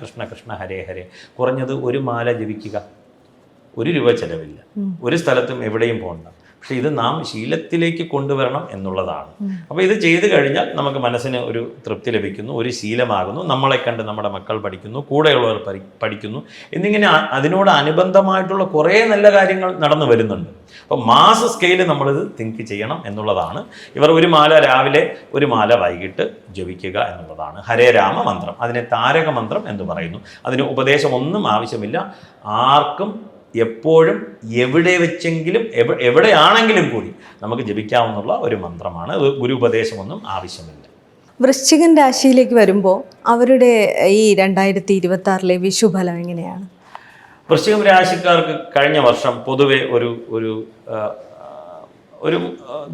കൃഷ്ണ കൃഷ്ണ ഹരേ ഹരേ. കുറഞ്ഞത് ഒരു മാല ജപിക്കുക. 1 രൂപ ചെലവില്ല, ഒരു സ്ഥലത്തും എവിടെയും പോകണ്ട. പക്ഷെ ഇത് നാം ശീലത്തിലേക്ക് കൊണ്ടുവരണം എന്നുള്ളതാണ്. അപ്പോൾ ഇത് ചെയ്തു കഴിഞ്ഞാൽ നമുക്ക് മനസ്സിന് ഒരു തൃപ്തി ലഭിക്കുന്നു, ഒരു ശീലമാകുന്നു. നമ്മളെ കണ്ട് നമ്മുടെ മക്കൾ പഠിക്കുന്നു, കൂടെയുള്ളവർ പഠിക്കുന്നു എന്നിങ്ങനെ അതിനോട് അനുബന്ധമായിട്ടുള്ള കുറേ നല്ല കാര്യങ്ങൾ നടന്നു വരുന്നുണ്ട്. അപ്പോൾ മാസ് സ്കെയിൽ നമ്മളിത് തിങ്ക് ചെയ്യണം എന്നുള്ളതാണ്. ഇവർ 1 മാല രാവിലെ 1 മാല വൈകിട്ട് ജപിക്കുക എന്നുള്ളതാണ്. ഹരേ രാമ മന്ത്രം, അതിനെ താരക മന്ത്രം എന്ന് പറയുന്നു. അതിന് ഉപദേശമൊന്നും ആവശ്യമില്ല. ആർക്കും എപ്പോഴും എവിടെ വെച്ചെങ്കിലും എവിടെയാണെങ്കിലും കൂടി നമുക്ക് ജപിക്കാവുന്ന ഒരു മന്ത്രമാണ്. ഗുരുപദേശമൊന്നും ആവശ്യമില്ല. വൃശ്ചികൻ രാശിയിലേക്ക് വരുമ്പോൾ അവരുടെ ഈ 2026 വിഷുഫലം എങ്ങനെയാണ്? വൃശ്ചികം രാശിക്കാർക്ക് കഴിഞ്ഞ വർഷം പൊതുവെ ഒരു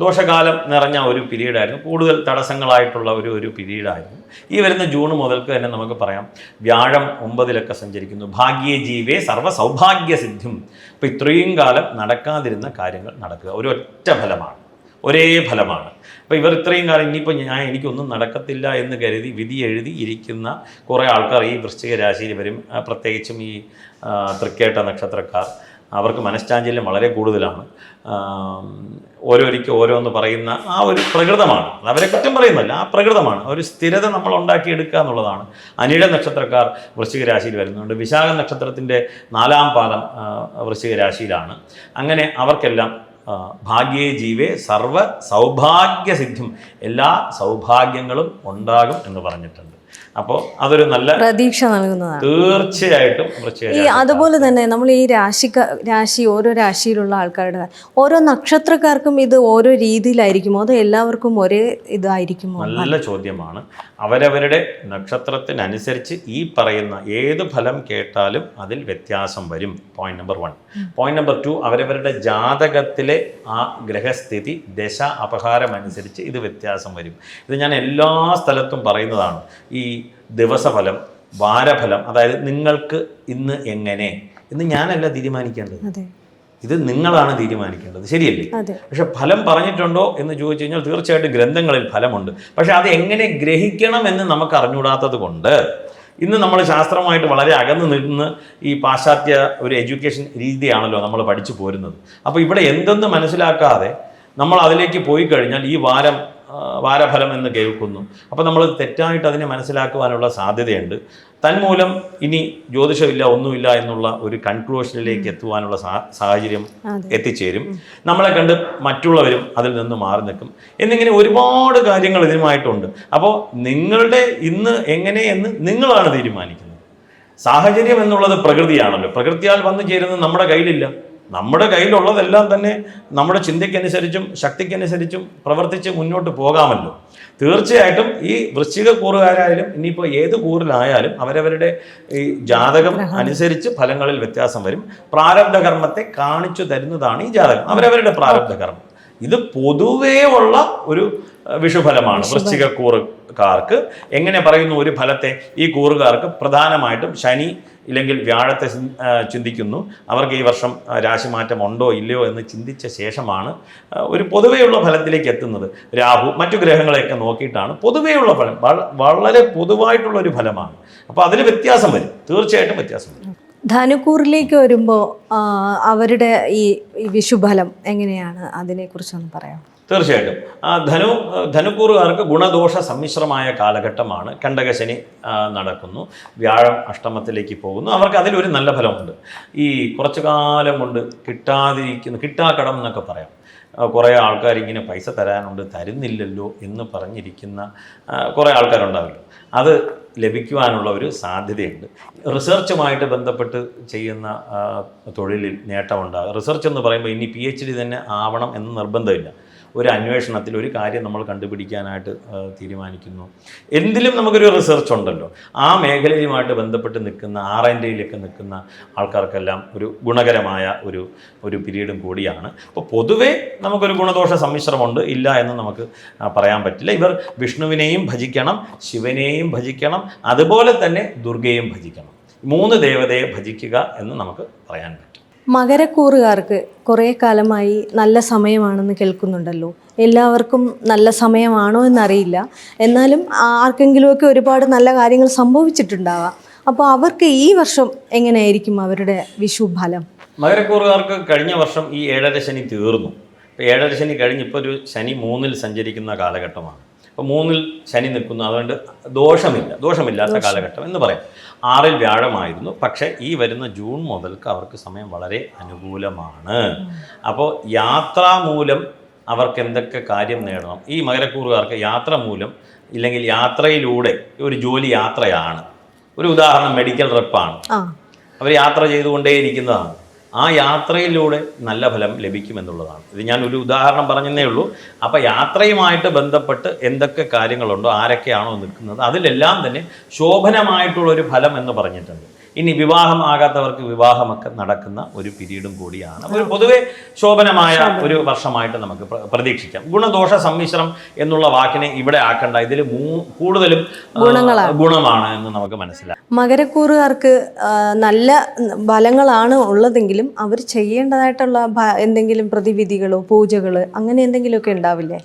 ദോഷകാലം നിറഞ്ഞ ഒരു പീരീഡായിരുന്നു. കൂടുതൽ തടസ്സങ്ങളായിട്ടുള്ള ഒരു പീരീഡായിരുന്നു. ഈ വരുന്ന ജൂൺ മുതൽക്ക് തന്നെ നമുക്ക് പറയാം, വ്യാഴം 9 സഞ്ചരിക്കുന്നു. ഭാഗ്യേ ജീവേ സർവ്വ സൗഭാഗ്യ സിദ്ധിം. അപ്പോൾ ഇത്രയും കാലം നടക്കാതിരുന്ന കാര്യങ്ങൾ നടക്കുക. ഒരൊറ്റ ഫലമാണ്, ഒരേ ഫലമാണ്. അപ്പോൾ ഇവർ ഇത്രയും കാലം ഇനിയിപ്പോൾ എനിക്കൊന്നും നടക്കത്തില്ല എന്ന് കരുതി വിധി എഴുതി ഇരിക്കുന്ന കുറേ ആൾക്കാർ ഈ വൃശ്ചിക രാശിയിൽ വരും. പ്രത്യേകിച്ചും ഈ തൃക്കേട്ട നക്ഷത്രക്കാർ, അവർക്ക് മനഃശാഞ്ചല്യം വളരെ കൂടുതലാണ്. ഓരോരിക്കും ഓരോന്ന് പറയുന്ന ആ ഒരു പ്രകൃതമാണ്. അവരെ കുറ്റം പറയുന്നല്ല, ആ പ്രകൃതമാണ്. ഒരു സ്ഥിരത നമ്മൾ ഉണ്ടാക്കിയെടുക്കുക എന്നുള്ളതാണ്. അനിഴ നക്ഷത്രക്കാർ വൃശ്ചിക രാശിയിൽ വരുന്നുണ്ട്. വിശാഖ നക്ഷത്രത്തിൻ്റെ 4-ാം പാദം വൃശ്ചിക രാശിയിലാണ്. അങ്ങനെ അവർക്കെല്ലാം ഭാഗ്യേ ജീവേ സർവ സൗഭാഗ്യ സിദ്ധിം, എല്ലാ സൗഭാഗ്യങ്ങളും ഉണ്ടാകും എന്ന് പറഞ്ഞിട്ടുണ്ട്. അപ്പോൾ അതൊരു നല്ല പ്രതീക്ഷ നൽകുന്നതാണ് തീർച്ചയായിട്ടും. അതുപോലെ തന്നെ നമ്മൾ ഈ രാശി ഓരോ രാശിയിലുള്ള ആൾക്കാരുടെ ഓരോ നക്ഷത്രക്കാർക്കും ഇത് ഓരോ രീതിയിലായിരിക്കുമോ അതോ എല്ലാവർക്കും ഒരേ ഇതായിരിക്കുമോ? നല്ല ചോദ്യമാണ്. അവരവരുടെ നക്ഷത്രത്തിനനുസരിച്ച് ഈ പറയുന്ന ഏത് ഫലം കേട്ടാലും അതിൽ വ്യത്യാസം വരും. Point number 1. പോയിന്റ് നമ്പർ 2, അവരവരുടെ ജാതകത്തിലെ ആ ഗ്രഹസ്ഥിതി ദശ അപഹാരമനുസരിച്ച് ഇത് വ്യത്യാസം വരും. ഇത് ഞാൻ എല്ലാ സ്ഥലത്തും പറയുന്നതാണ്. ഈ ദിവസഫലം, വാരഫലം, അതായത് നിങ്ങൾക്ക് ഇന്ന് എങ്ങനെ എന്ന് ഞാനല്ല തീരുമാനിക്കേണ്ടത്, ഇത് നിങ്ങളാണ് തീരുമാനിക്കേണ്ടത്. ശരിയല്ലേ? പക്ഷെ ഫലം പറഞ്ഞിട്ടുണ്ടോ എന്ന് ചോദിച്ചു കഴിഞ്ഞാൽ തീർച്ചയായിട്ടും ഗ്രന്ഥങ്ങളിൽ ഫലമുണ്ട്. പക്ഷെ അത് എങ്ങനെ ഗ്രഹിക്കണം എന്ന് നമുക്ക് അറിഞ്ഞുകൂടാത്തത് കൊണ്ട് ഇന്ന് നമ്മൾ ശാസ്ത്രമായിട്ട് വളരെ അകന്ന് നിന്ന് ഈ പാശ്ചാത്യ ഒരു എഡ്യൂക്കേഷൻ രീതിയാണല്ലോ നമ്മൾ പഠിച്ചു പോരുന്നത്. അപ്പോൾ ഇവിടെ എന്തെന്ന് മനസ്സിലാക്കാതെ നമ്മൾ അതിലേക്ക് പോയി കഴിഞ്ഞാൽ ഈ വാരഫലം എന്ന് കേൾക്കുന്നു. അപ്പോൾ നമ്മൾ തെറ്റായിട്ട് അതിനെ മനസ്സിലാക്കുവാനുള്ള സാധ്യതയുണ്ട്. തന്മൂലം ഇനി ജ്യോതിഷമില്ല, ഒന്നുമില്ല എന്നുള്ള ഒരു കൺക്ലൂഷനിലേക്ക് എത്തുവാനുള്ള സാഹചര്യം എത്തിച്ചേരും. നമ്മളെ കണ്ട് മറ്റുള്ളവരും അതിൽ നിന്ന് മാറി നിൽക്കും എന്നിങ്ങനെ ഒരുപാട് കാര്യങ്ങൾ ഇതിനുമായിട്ടുണ്ട്. അപ്പോൾ നിങ്ങളുടെ ഇന്ന് എങ്ങനെയെന്ന് നിങ്ങളാണ് തീരുമാനിക്കുന്നത്. സാഹചര്യം എന്നുള്ളത് പ്രകൃതിയാണല്ലോ. പ്രകൃതിയാൽ വന്നു ചേരുന്നത് നമ്മുടെ കയ്യിലില്ല. നമ്മുടെ കയ്യിലുള്ളതെല്ലാം തന്നെ നമ്മുടെ ചിന്തയ്ക്കനുസരിച്ചും ശക്തിക്കനുസരിച്ചും പ്രവർത്തിച്ച് മുന്നോട്ട് പോകാമല്ലോ. തീർച്ചയായിട്ടും ഈ വൃശ്ചിക കൂറുകാരായാലും ഇനിയിപ്പോൾ ഏത് കൂറിലായാലും അവരവരുടെ ഈ ജാതകം അനുസരിച്ച് ഫലങ്ങളിൽ വ്യത്യാസം വരും. പ്രാരബ്ധ കർമ്മത്തെ കാണിച്ചു തരുന്നതാണ് ഈ ജാതകം, അവരവരുടെ പ്രാരബ്ധ കർമ്മം. ഇത് പൊതുവേ ഉള്ള ഒരു വിഷുഫലമാണ്. വൃശ്ചിക കൂറുകാർക്ക് എങ്ങനെ പറയുന്നു ഒരു ഫലത്തെ? ഈ കൂറുകാർക്ക് പ്രധാനമായിട്ടും ശനി ഇല്ലെങ്കിൽ വ്യാഴത്തെ ചിന്തിക്കുന്നു. അവർക്ക് ഈ വർഷം രാശിമാറ്റം ഉണ്ടോ ഇല്ലയോ എന്ന് ചിന്തിച്ച ശേഷമാണ് ഒരു പൊതുവെയുള്ള ഫലത്തിലേക്ക് എത്തുന്നത്. രാഹു മറ്റു ഗ്രഹങ്ങളെയൊക്കെ നോക്കിയിട്ടാണ് പൊതുവെയുള്ള ഫലം. വളരെ പൊതുവായിട്ടുള്ളൊരു ഫലമാണ്. അപ്പോൾ അതിൽ വ്യത്യാസം വരും, തീർച്ചയായിട്ടും വ്യത്യാസം വരും. ധനുക്കൂറിലേക്ക് വരുമ്പോൾ അവരുടെ ഈ വിഷുഫലം എങ്ങനെയാണ്, അതിനെക്കുറിച്ചൊന്ന് പറയാം. തീർച്ചയായിട്ടും ധനുക്കൂറുകാർക്ക് ഗുണദോഷ സമ്മിശ്രമായ കാലഘട്ടമാണ്. കണ്ടകശനി നടക്കുന്നു, വ്യാഴം അഷ്ടമത്തിലേക്ക് പോകുന്നു. അവർക്ക് അതിലൊരു നല്ല ഫലമുണ്ട്. ഈ കുറച്ചു കാലം കൊണ്ട് കിട്ടാക്കടം എന്നൊക്കെ പറയാം. കുറേ ആൾക്കാർ ഇങ്ങനെ പൈസ തരാനുണ്ട്, തരുന്നില്ലല്ലോ എന്ന് പറഞ്ഞിരിക്കുന്ന കുറേ ആൾക്കാരുണ്ടാവില്ല. അത് ലഭിക്കുവാനുള്ള ഒരു സാധ്യതയുണ്ട്. റിസർച്ചുമായിട്ട് ബന്ധപ്പെട്ട് ചെയ്യുന്ന തൊഴിലിൽ നേട്ടമുണ്ടാകും. റിസർച്ച് എന്ന് പറയുമ്പോൾ ഇനി PhD തന്നെ ആവണം എന്ന് നിർബന്ധമില്ല. ഒരു അന്വേഷണത്തിൽ ഒരു കാര്യം നമ്മൾ കണ്ടുപിടിക്കാനായിട്ട് തീരുമാനിക്കുന്നു. എന്തിലും നമുക്കൊരു റിസർച്ച് ഉണ്ടല്ലോ. ആ മേഖലയുമായിട്ട് ബന്ധപ്പെട്ട് നിൽക്കുന്ന R&Dയിലൊക്കെ നിൽക്കുന്ന ആൾക്കാർക്കെല്ലാം ഒരു ഗുണകരമായ ഒരു പീരീഡും കൂടിയാണ്. അപ്പോൾ പൊതുവേ നമുക്കൊരു ഗുണദോഷ സമ്മിശ്രമുണ്ട്, ഇല്ല എന്ന് നമുക്ക് പറയാൻ പറ്റില്ല. ഇവർ വിഷ്ണുവിനെയും ഭജിക്കണം, ശിവനെയും ഭജിക്കണം, അതുപോലെ തന്നെ ദുർഗയും ഭജിക്കണം. 3 ദേവതയെ ഭജിക്കുക എന്ന് നമുക്ക് പറയാൻ പറ്റും. മകരക്കൂറുകാർക്ക് കുറേ കാലമായി നല്ല സമയമാണെന്ന് കേൾക്കുന്നുണ്ടല്ലോ. എല്ലാവർക്കും നല്ല സമയമാണോ എന്നറിയില്ല, എന്നാലും ആർക്കെങ്കിലുമൊക്കെ ഒരുപാട് നല്ല കാര്യങ്ങൾ സംഭവിച്ചിട്ടുണ്ടാവാം. അപ്പോൾ അവർക്ക് ഈ വർഷം എങ്ങനെയായിരിക്കും അവരുടെ വിഷുഫലം? മകരക്കൂറുകാർക്ക് കഴിഞ്ഞ വർഷം ഈ 7ര ശനി തീർന്നു. ഇപ്പോൾ 7ര ശനി കഴിഞ്ഞ് ഇപ്പോൾ ഒരു ശനി 3-ൽ സഞ്ചരിക്കുന്ന കാലഘട്ടമാണ്. അപ്പോൾ 3-ൽ ശനി നിൽക്കുന്നു, അതുകൊണ്ട് ദോഷമില്ലാത്ത കാലഘട്ടം എന്ന് പറയാം. 6-ൽ വ്യാഴമായിരുന്നു. പക്ഷേ ഈ വരുന്ന ജൂൺ മുതൽക്ക് അവർക്ക് സമയം വളരെ അനുകൂലമാണ്. അപ്പോൾ യാത്രാമൂലം അവർക്ക് എന്തൊക്കെ കാര്യം നേടണം? ഈ മകരക്കൂറുകാർക്ക് യാത്ര മൂലം ഇല്ലെങ്കിൽ യാത്രയിലൂടെ ഒരു ജോലി യാത്രയാണ്. ഒരു ഉദാഹരണം മെഡിക്കൽ റെപ്പാണ്. അവർ യാത്ര ചെയ്തുകൊണ്ടേയിരിക്കുന്നതാണ്. ആ യാത്രയിലൂടെ നല്ല ഫലം ലഭിക്കുമെന്നുള്ളതാണ്. ഇത് ഞാൻ ഒരു ഉദാഹരണം പറഞ്ഞതേ ഉള്ളൂ. അപ്പോൾ യാത്രയുമായിട്ട് ബന്ധപ്പെട്ട് എന്തൊക്കെ കാര്യങ്ങളുണ്ടോ, ആരൊക്കെയാണോ നിൽക്കുന്നത്, അതിലെല്ലാം തന്നെ ശോഭനമായിട്ടുള്ളൊരു ഫലം എന്ന് പറഞ്ഞിട്ടുണ്ട്. ഇനി വിവാഹം ആകാത്തവർക്ക് വിവാഹമൊക്കെ നടക്കുന്ന ഒരു പീരീഡും കൂടിയാണ്. ഒരു പൊതുവെ ശോഭനമായ ഒരു വർഷമായിട്ട് നമുക്ക് പ്രതീക്ഷിക്കാം. ഗുണദോഷ സമ്മിശ്രം എന്നുള്ള വാക്കിനെ ഇവിടെ ആക്കണ്ട, ഇതിൽ കൂടുതലും ഗുണമാണ് എന്ന് നമുക്ക് മനസ്സിലാക്കാം. മകരക്കൂറുകാർക്ക് നല്ല ഫലങ്ങളാണ് ഉള്ളതെങ്കിലും അവർ ചെയ്യേണ്ടതായിട്ടുള്ള എന്തെങ്കിലും പ്രതിവിധികളോ പൂജകളോ അങ്ങനെ എന്തെങ്കിലുമൊക്കെ ഉണ്ടാവില്ലേ?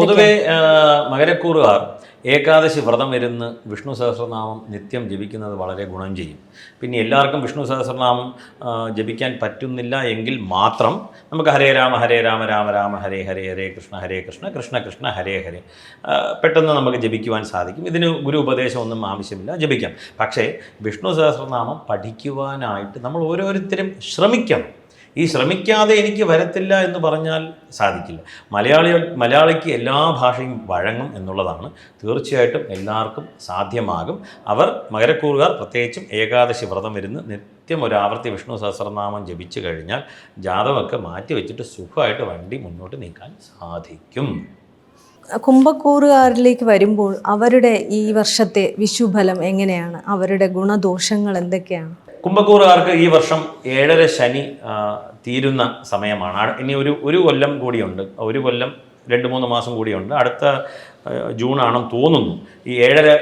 പൊതുവെ മകരക്കൂറുകാർ ഏകാദശി വ്രതം ഇരുന്ന് വിഷ്ണു സഹസ്രനാമം നിത്യം ജപിക്കുന്നത് വളരെ ഗുണം ചെയ്യും. പിന്നെ എല്ലാവർക്കും വിഷ്ണു സഹസ്രനാമം ജപിക്കാൻ പറ്റുന്നില്ല എങ്കിൽ മാത്രം നമുക്ക് ഹരേ രാമ രാമ രാമ ഹരേ ഹരേ, ഹരേ കൃഷ്ണ കൃഷ്ണ കൃഷ്ണ ഹരേ ഹരേ പെട്ടെന്ന് നമുക്ക് ജപിക്കുവാൻ സാധിക്കും. ഇതിന് ഗുരു ഉപദേശമൊന്നും ആവശ്യമില്ല, ജപിക്കാം. പക്ഷേ വിഷ്ണു സഹസ്രനാമം പഠിക്കുവാനായിട്ട് നമ്മൾ ഓരോരുത്തരും ശ്രമിക്കണം. ഈ ശ്രമിക്കാതെ എനിക്ക് വരത്തില്ല എന്ന് പറഞ്ഞാൽ സാധിക്കില്ല. മലയാളിക്ക് എല്ലാ ഭാഷയും വഴങ്ങും എന്നുള്ളതാണ്. തീർച്ചയായിട്ടും എല്ലാവർക്കും സാധ്യമാകും. അവർ മകരക്കൂറുകാർ പ്രത്യേകിച്ചും ഏകാദശി വ്രതം ഇരുന്ന് നിത്യം ഒരു ആവർത്തി വിഷ്ണു സഹസ്രനാമം ജപിച്ചു കഴിഞ്ഞാൽ ജാതകമൊക്കെ മാറ്റി വെച്ചിട്ട് സുഖമായിട്ട് വണ്ടി മുന്നോട്ട് നീക്കാൻ സാധിക്കും. കുംഭക്കൂറുകാരിലേക്ക് വരുമ്പോൾ അവരുടെ ഈ വർഷത്തെ വിഷുഫലം എങ്ങനെയാണ്? അവരുടെ ഗുണദോഷങ്ങൾ എന്തൊക്കെയാണ്? കുംഭക്കൂറുകാർക്ക് ഈ വർഷം 7.5 ശനി തീരുന്ന സമയമാണ്. ഇനി ഒരു കൊല്ലം കൂടിയുണ്ട്, ഒരു കൊല്ലം 2-3 മാസം കൂടിയുണ്ട്. അടുത്ത ജൂണാണെന്ന് തോന്നുന്നു ഈ 7.5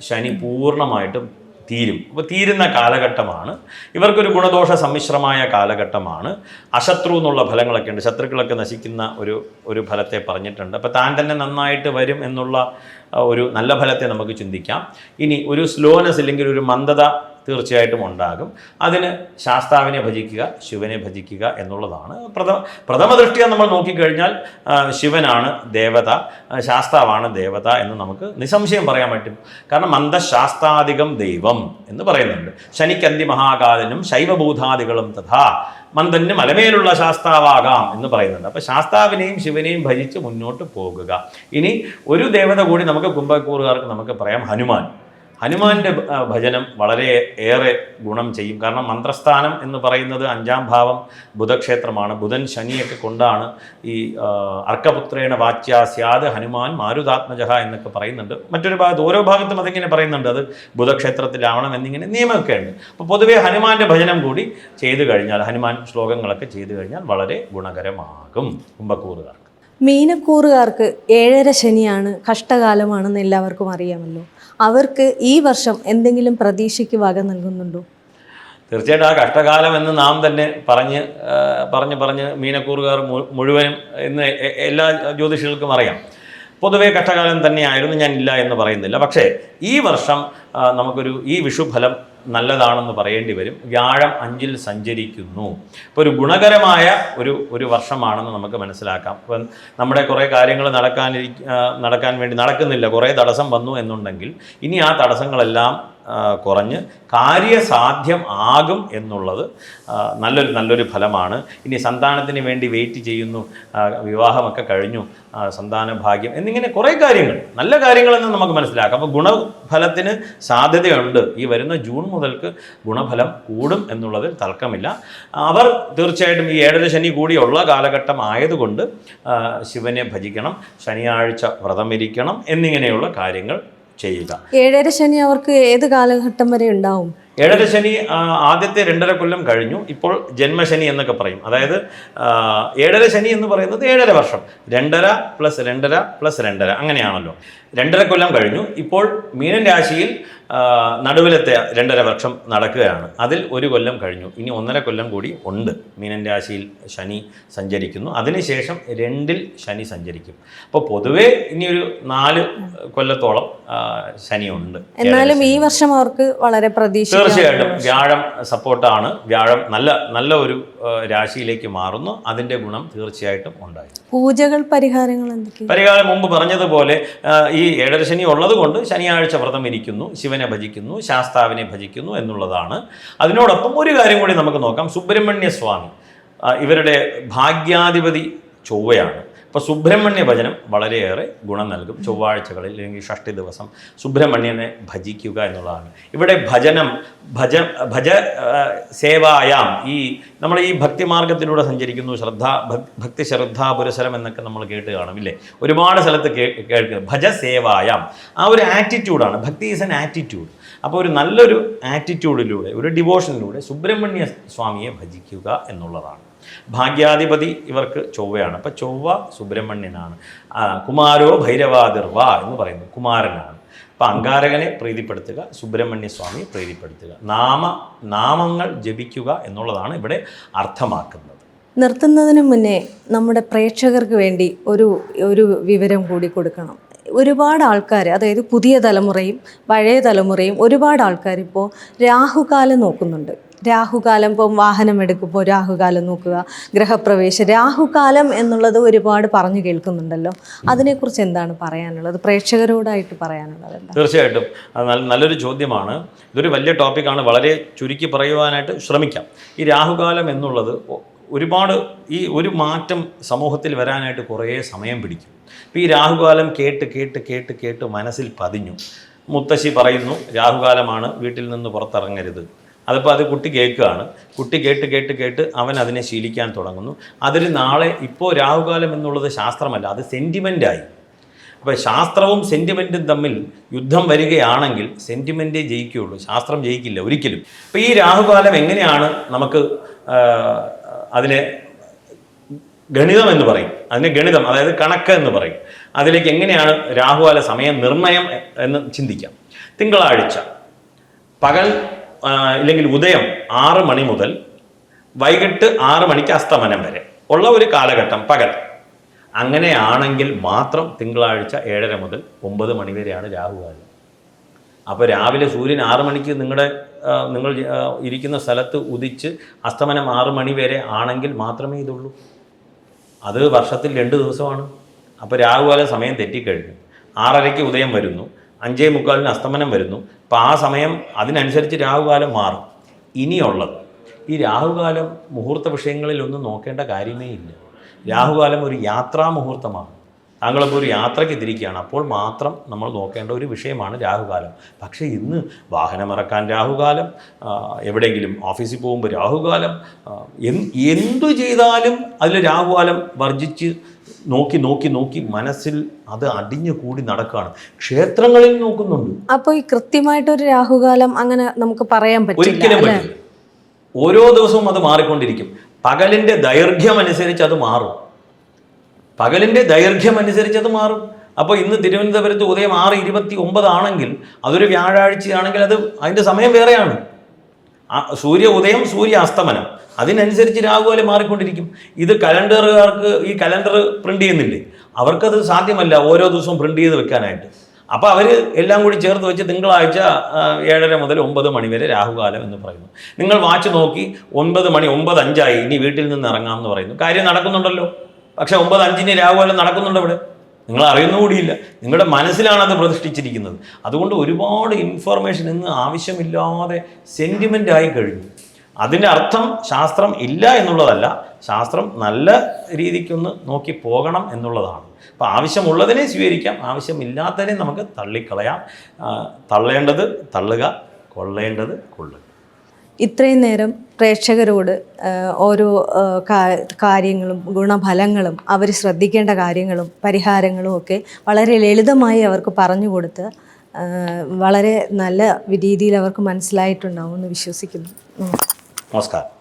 ശനി പൂർണ്ണമായിട്ടും തീരും. അപ്പോൾ തീരുന്ന കാലഘട്ടമാണ്. ഇവർക്കൊരു ഗുണദോഷ സമ്മിശ്രമായ കാലഘട്ടമാണ്. അശത്രു എന്നുള്ള ഫലങ്ങളൊക്കെ ഉണ്ട്, ശത്രുക്കളൊക്കെ നശിക്കുന്ന ഒരു ഫലത്തെ പറഞ്ഞിട്ടുണ്ട്. അപ്പോൾ താൻ തന്നെ നന്നായിട്ട് വരും എന്നുള്ള ഒരു നല്ല ഫലത്തെ നമുക്ക് ചിന്തിക്കാം. ഇനി ഒരു സ്ലോനെസ് ഇല്ലെങ്കിൽ ഒരു മന്ദത തീർച്ചയായിട്ടും ഉണ്ടാകും. അതിന് ശാസ്താവിനെ ഭജിക്കുക, ശിവനെ ഭജിക്കുക എന്നുള്ളതാണ്. പ്രഥമ ദൃഷ്ടിയ നമ്മൾ നോക്കിക്കഴിഞ്ഞാൽ ശിവനാണ് ദേവത, ശാസ്താവാണ് ദേവത എന്ന് നമുക്ക് നിസ്സംശയം പറയാൻ പറ്റും. കാരണം മന്ദശാസ്താധികം ദൈവം എന്ന് പറയുന്നുണ്ട്. ശനിക്കന്തി മഹാകാലനും ശൈവഭൂതാദികളും തഥാ മന്ദന് മലമേലുള്ള ശാസ്താവാകാം എന്ന് പറയുന്നുണ്ട്. അപ്പോൾ ശാസ്താവിനെയും ശിവനെയും ഭജിച്ച് മുന്നോട്ട് പോകുക. ഇനി ഒരു ദേവത കൂടി നമുക്ക് കുംഭക്കൂറുകാർക്ക് നമുക്ക് പറയാം, ഹനുമാന്റെ ഭജനം വളരെ ഏറെ ഗുണം ചെയ്യും. കാരണം മന്ത്രസ്ഥാനം എന്ന് പറയുന്നത് 5ാം ഭാവം ബുധക്ഷേത്രമാണ്. ബുധൻ ശനിയൊക്കെ കൊണ്ടാണ് ഈ അർക്കപുത്രേണ വാച്യാ സ്യാദ് ഹനുമാൻ മാരുതാത്മജഹ എന്നൊക്കെ പറയുന്നുണ്ട്. മറ്റൊരു ഭാഗത്ത് ഓരോ ഭാഗത്തും അതിങ്ങനെ പറയുന്നുണ്ട്, അത് ബുധക്ഷേത്രത്തിലാവണം എന്നിങ്ങനെ നിയമമൊക്കെ ഉണ്ട്. അപ്പോൾ പൊതുവേ ഹനുമാന്റെ ഭജനം കൂടി ചെയ്തു കഴിഞ്ഞാൽ, ഹനുമാൻ ശ്ലോകങ്ങളൊക്കെ ചെയ്തു കഴിഞ്ഞാൽ വളരെ ഗുണകരമാകും കുംഭക്കൂറുകാർക്ക്. മീനക്കൂറുകാർക്ക് 7.5 ശനിയാണ്, കഷ്ടകാലമാണെന്ന് എല്ലാവർക്കും അറിയാമല്ലോ. അവർക്ക് ഈ വർഷം എന്തെങ്കിലും പ്രതീക്ഷയ്ക്ക് വക നൽകുന്നുണ്ടോ? തീർച്ചയായിട്ടും ആ കഷ്ടകാലം എന്ന് നാം തന്നെ പറഞ്ഞ് മീനക്കൂറുകാർ മുഴുവനും ഇന്ന് എല്ലാ ജ്യോതിഷികൾക്കും അറിയാം. പൊതുവേ കഷ്ടകാലം തന്നെയായിരുന്നു, ഞാൻ ഇല്ല എന്ന് പറയുന്നില്ല. പക്ഷേ ഈ വർഷം ഈ വിഷുഫലം നല്ലതാണെന്ന് പറയേണ്ടി വരും. വ്യാഴം 5-ൽ സഞ്ചരിക്കുന്നു. ഇപ്പോൾ ഒരു ഗുണകരമായ ഒരു വർഷമാണെന്ന് നമുക്ക് മനസ്സിലാക്കാം. ഇപ്പം നമ്മുടെ കുറേ കാര്യങ്ങൾ നടക്കാൻ വേണ്ടി നടക്കുന്നില്ല, കുറേ തടസ്സം വന്നു എന്നുണ്ടെങ്കിൽ ഇനി ആ തടസ്സങ്ങളെല്ലാം കുറഞ്ഞ് കാര്യസാധ്യം ആകും എന്നുള്ളത് നല്ലൊരു ഫലമാണ്. ഇനി സന്താനത്തിന് വേണ്ടി വെയിറ്റ് ചെയ്യുന്നു, വിവാഹമൊക്കെ കഴിഞ്ഞു, സന്താന ഭാഗ്യം എന്നിങ്ങനെ കുറേ കാര്യങ്ങൾ, നല്ല കാര്യങ്ങളെന്ന് നമുക്ക് മനസ്സിലാക്കാം. അപ്പോൾ ഗുണഫലത്തിന് സാധ്യതയുണ്ട്. ഈ വരുന്ന ജൂൺ മുതൽക്ക് ഗുണഫലം കൂടും എന്നുള്ളതിൽ തർക്കമില്ല. അവർ തീർച്ചയായിട്ടും ഈ 7.5 ശനി കൂടിയുള്ള കാലഘട്ടം ആയതുകൊണ്ട് ശിവനെ ഭജിക്കണം, ശനിയാഴ്ച വ്രതമിരിക്കണം എന്നിങ്ങനെയുള്ള കാര്യങ്ങൾ ചെയ്യുക. 7.5 ശനി അവർക്ക് ഏത് കാലഘട്ടം വരെ ഉണ്ടാവും? 7.5 ശനി ആദ്യത്തെ 2.5 കൊല്ലം കഴിഞ്ഞു. ഇപ്പോൾ ജന്മശനി എന്നൊക്കെ പറയും. അതായത് 7.5 ശനി എന്ന് പറയുന്നത് 7.5 വർഷം, 2.5 + 2.5 + 2.5 അങ്ങനെയാണല്ലോ. 2.5 കൊല്ലം കഴിഞ്ഞു. ഇപ്പോൾ മീനൻ രാശിയിൽ നടുവിലത്തെ 2.5 വർഷം നടക്കുകയാണ്. അതിൽ 1 കൊല്ലം കഴിഞ്ഞു. ഇനി 1.5 കൊല്ലം കൂടി ഉണ്ട്. മീനൻ രാശിയിൽ ശനി സഞ്ചരിക്കുന്നു. അതിനുശേഷം 2-ൽ ശനി സഞ്ചരിക്കും. അപ്പോൾ പൊതുവേ ഇനിയൊരു 4 കൊല്ലത്തോളം ശനിയുണ്ട്. എന്നാലും ഈ വർഷം അവർക്ക് വളരെ പ്രതീക്ഷ. തീർച്ചയായിട്ടും വ്യാഴം സപ്പോർട്ടാണ്. വ്യാഴം നല്ല ഒരു രാശിയിലേക്ക് മാറുന്നു. അതിൻ്റെ ഗുണം തീർച്ചയായിട്ടും ഉണ്ടായി. പൂജകൾ, പരിഹാരങ്ങൾ എന്തൊക്കെയാണ്? പരിഹാരം മുമ്പ് പറഞ്ഞതുപോലെ ഈ 7.5 ശനി ഉള്ളത് കൊണ്ട് ശനിയാഴ്ച വ്രതം ഇരിക്കുന്നു, ശിവനെ ഭജിക്കുന്നു, ശാസ്താവിനെ ഭജിക്കുന്നു എന്നുള്ളതാണ്. അതിനോടൊപ്പം ഒരു കാര്യം കൂടി നമുക്ക് നോക്കാം. സുബ്രഹ്മണ്യ സ്വാമി ഇവരുടെ ഭാഗ്യാധിപതി ചൊവ്വയാണ്. അപ്പോൾ സുബ്രഹ്മണ്യ ഭജനം വളരെയേറെ ഗുണം നൽകും. ചൊവ്വാഴ്ചകളിൽ അല്ലെങ്കിൽ ഷഷ്ടി ദിവസം സുബ്രഹ്മണ്യനെ ഭജിക്കുക എന്നുള്ളതാണ്. ഇവിടെ ഭജനം ഭജ സേവായാം, ഈ നമ്മൾ ഈ ഭക്തിമാർഗത്തിലൂടെ സഞ്ചരിക്കുന്നു, ഭക്തി ശ്രദ്ധാ പുരസരം എന്നൊക്കെ നമ്മൾ കേട്ട് കാണും ഇല്ലേ, ഒരുപാട് സ്ഥലത്ത് കേൾക്കുന്നത് ഭജ സേവായാം. ആ ഒരു ആറ്റിറ്റ്യൂഡാണ്, ഭക്തി ഈസ് എൻ ആറ്റിറ്റ്യൂഡ്. അപ്പോൾ ഒരു നല്ലൊരു ആറ്റിറ്റ്യൂഡിലൂടെ, ഒരു ഡിവോഷനിലൂടെ സുബ്രഹ്മണ്യ സ്വാമിയെ ഭജിക്കുക എന്നുള്ളതാണ്. ഭാഗ്യാധിപതി ഇവർക്ക് ചൊവ്വയാണ്. അപ്പോൾ ചൊവ്വ സുബ്രഹ്മണ്യനാണ്. കുമാരോ ഭൈരവാതിർവ എന്ന് പറയുന്നു, കുമാരനാണ്. അപ്പോൾ അങ്കാരകനെ പ്രീതിപ്പെടുത്തുക, സുബ്രഹ്മണ്യ സ്വാമിയെ പ്രീതിപ്പെടുത്തുക, നാമങ്ങൾ ജപിക്കുക എന്നുള്ളതാണ് ഇവിടെ അർത്ഥമാക്കുന്നത്. നിർത്തുന്നതിന് മുന്നേ നമ്മുടെ പ്രേക്ഷകർക്ക് വേണ്ടി ഒരു വിവരം കൂടി കൊടുക്കണം. ഒരുപാട് ആൾക്കാർ, അതായത് പുതിയ തലമുറയും പഴയ തലമുറയും ഒരുപാട് ആൾക്കാർ ഇപ്പോൾ രാഹുകാലം നോക്കുന്നുണ്ട്. രാഹുകാലം, ഇപ്പം വാഹനം എടുക്കുമ്പോൾ രാഹുകാലം നോക്കുക, ഗ്രഹപ്രവേശം, രാഹുകാലം എന്നുള്ളത് ഒരുപാട് പറഞ്ഞു കേൾക്കുന്നുണ്ടല്ലോ. അതിനെക്കുറിച്ച് എന്താണ് പറയാനുള്ളത്, പ്രേക്ഷകരോടായിട്ട് പറയാനുള്ളത് എന്താ? തീർച്ചയായിട്ടും അത് നല്ലൊരു ചോദ്യമാണ്. ഇതൊരു വലിയ ടോപ്പിക്കാണ്. വളരെ ചുരുക്കി പറയുവാനായിട്ട് ശ്രമിക്കാം. ഈ രാഹുകാലം എന്നുള്ളത് ഒരുപാട്, ഈ ഒരു മാറ്റം സമൂഹത്തിൽ വരാനായിട്ട് കുറേ സമയം പിടിക്കും. ഇപ്പോൾ ഈ രാഹുകാലം കേട്ട് മനസ്സിൽ പതിഞ്ഞു. മുത്തശ്ശി പറയുന്നു രാഹുകാലമാണ്, വീട്ടിൽ നിന്ന് പുറത്തിറങ്ങരുത്. അതിപ്പോൾ അത് കുട്ടി കേൾക്കുകയാണ്. കുട്ടി കേട്ട് അവൻ അതിനെ ശീലിക്കാൻ തുടങ്ങുന്നു. അതിൽ നാളെ ഇപ്പോൾ രാഹുകാലം എന്നുള്ളത് ശാസ്ത്രമല്ല, അത് സെൻറ്റിമെൻ്റായി. അപ്പോൾ ശാസ്ത്രവും സെൻറ്റിമെൻറ്റും തമ്മിൽ യുദ്ധം വരികയാണെങ്കിൽ സെൻറ്റിമെൻറ്റേ ജയിക്കുകയുള്ളൂ, ശാസ്ത്രം ജയിക്കില്ല ഒരിക്കലും. അപ്പോൾ ഈ രാഹുകാലം എങ്ങനെയാണ് നമുക്ക് അതിനെ ഗണിതം എന്ന് പറയും, അതിനെ ഗണിതം, അതായത് കണക്ക് എന്ന് പറയും. അതിലേക്ക് എങ്ങനെയാണ് രാഹുകാല സമയം നിർണയം എന്ന് ചിന്തിക്കാം. തിങ്കളാഴ്ച പകൽ ഇല്ലെങ്കിൽ ഉദയം 6 മണി മുതൽ വൈകിട്ട് 6 മണിക്ക് അസ്തമനം വരെ ഉള്ള ഒരു കാലഘട്ടം പകൽ. അങ്ങനെയാണെങ്കിൽ മാത്രം തിങ്കളാഴ്ച 7:30 മുതൽ 9 മണി വരെയാണ് രാഹുകാലം. അപ്പോൾ രാവിലെ സൂര്യൻ 6 മണിക്ക് നിങ്ങൾ ഇരിക്കുന്ന സ്ഥലത്ത് ഉദിച്ച് അസ്തമനം 6 മണി വരെ ആണെങ്കിൽ മാത്രമേ ഇതുള്ളൂ. അത് വർഷത്തിൽ 2 ദിവസമാണ്. അപ്പോൾ രാഹുകാലം സമയം തെറ്റിക്കഴിഞ്ഞു. 6:30-ക്ക് ഉദയം വരുന്നു, 5:45-ന് അസ്തമനം വരുന്നു. അപ്പോൾ ആ സമയം അതിനനുസരിച്ച് രാഹുകാലം മാറും. ഇനിയുള്ളത് ഈ രാഹുകാലം മുഹൂർത്ത വിഷയങ്ങളിലൊന്നും നോക്കേണ്ട കാര്യമേ ഇല്ല. രാഹുകാലം ഒരു യാത്രാ മുഹൂർത്തമാണ്. താങ്കളിപ്പോൾ ഒരു യാത്രയ്ക്ക് തിരിക്കുകയാണ്, അപ്പോൾ മാത്രം നമ്മൾ നോക്കേണ്ട ഒരു വിഷയമാണ് രാഹുകാലം. പക്ഷേ ഇന്ന് വാഹനമിറക്കാൻ രാഹുകാലം, എവിടെയെങ്കിലും ഓഫീസിൽ പോകുമ്പോൾ രാഹുകാലം, എന്തു ചെയ്താലും അതിൽ രാഹുകാലം വർജിച്ച് നോക്കി മനസ്സിൽ അത് അടിഞ്ഞു കൂടി നടക്കുകയാണ്. ക്ഷേത്രങ്ങളിൽ നോക്കുന്നുണ്ട്. അപ്പോൾ ഈ കൃത്യമായിട്ടൊരു രാഹുകാലം അങ്ങനെ നമുക്ക് പറയാൻ ഒരിക്കലും പറ്റില്ല. ഓരോ ദിവസവും അത് മാറിക്കൊണ്ടിരിക്കും. പകലിൻ്റെ ദൈർഘ്യം അനുസരിച്ച് അത് മാറും. അപ്പോൾ ഇന്ന് തിരുവനന്തപുരത്ത് ഉദയം 6:29 ആണെങ്കിൽ അതൊരു വ്യാഴാഴ്ചയാണെങ്കിൽ അതിൻ്റെ സമയം വേറെയാണ്. സൂര്യ ഉദയം, സൂര്യ അസ്തമനം, അതിനനുസരിച്ച് രാഹുകാലം മാറിക്കൊണ്ടിരിക്കും. ഇത് കലണ്ടറുകാർക്ക് ഈ കലണ്ടർ പ്രിൻ്റ് ചെയ്യുന്നില്ലേ, അവർക്കത് സാധ്യമല്ല ഓരോ ദിവസവും പ്രിൻ്റ് ചെയ്ത് വെക്കാനായിട്ട്. അപ്പോൾ അവർ എല്ലാം കൂടി ചേർത്ത് വെച്ച് തിങ്കളാഴ്ച 7:30 മുതൽ 9 മണി വരെ രാഹുകാലം എന്ന് പറയുന്നു. നിങ്ങൾ വാച്ച് നോക്കി 9 മണി 9:05 ഇനി വീട്ടിൽ നിന്ന് ഇറങ്ങാം എന്ന് പറയുന്നു. കാര്യം നടക്കുന്നുണ്ടല്ലോ. പക്ഷേ 9:05 രാഹുകാലം നടക്കുന്നുണ്ട് ഇവിടെ, നിങ്ങൾ അറിയുന്നുകൂടിയില്ല. നിങ്ങളുടെ മനസ്സിലാണത് പ്രതിഷ്ഠിച്ചിരിക്കുന്നത്. അതുകൊണ്ട് ഒരുപാട് ഇൻഫർമേഷൻ ഇന്ന് ആവശ്യമില്ലാതെ സെൻറ്റിമെൻ്റായി കഴിഞ്ഞു. അതിൻ്റെ അർത്ഥം ശാസ്ത്രം ഇല്ല എന്നുള്ളതല്ല, ശാസ്ത്രം നല്ല രീതിക്കൊന്ന് നോക്കി പോകണം എന്നുള്ളതാണ്. അപ്പോൾ ആവശ്യമുള്ളതിനെ സ്വീകരിക്കാം, ആവശ്യമില്ലാത്തതിനെ നമുക്ക് തള്ളിക്കളയാം. തള്ളേണ്ടത് തള്ളുക, കൊള്ളേണ്ടത് കൊള്ളുക. ഇത്രയും നേരം പ്രേക്ഷകരോട് ഓരോ കാര്യങ്ങളും ഗുണഫലങ്ങളും അവർ ശ്രദ്ധിക്കേണ്ട കാര്യങ്ങളും പരിഹാരങ്ങളും ഒക്കെ വളരെ ലളിതമായി അവർക്ക് പറഞ്ഞു കൊടുത്ത് വളരെ നല്ല രീതിയിൽ അവർക്ക് മനസ്സിലായിട്ടുണ്ടാവും എന്ന് വിശ്വസിക്കുന്നു. നമസ്കാരം.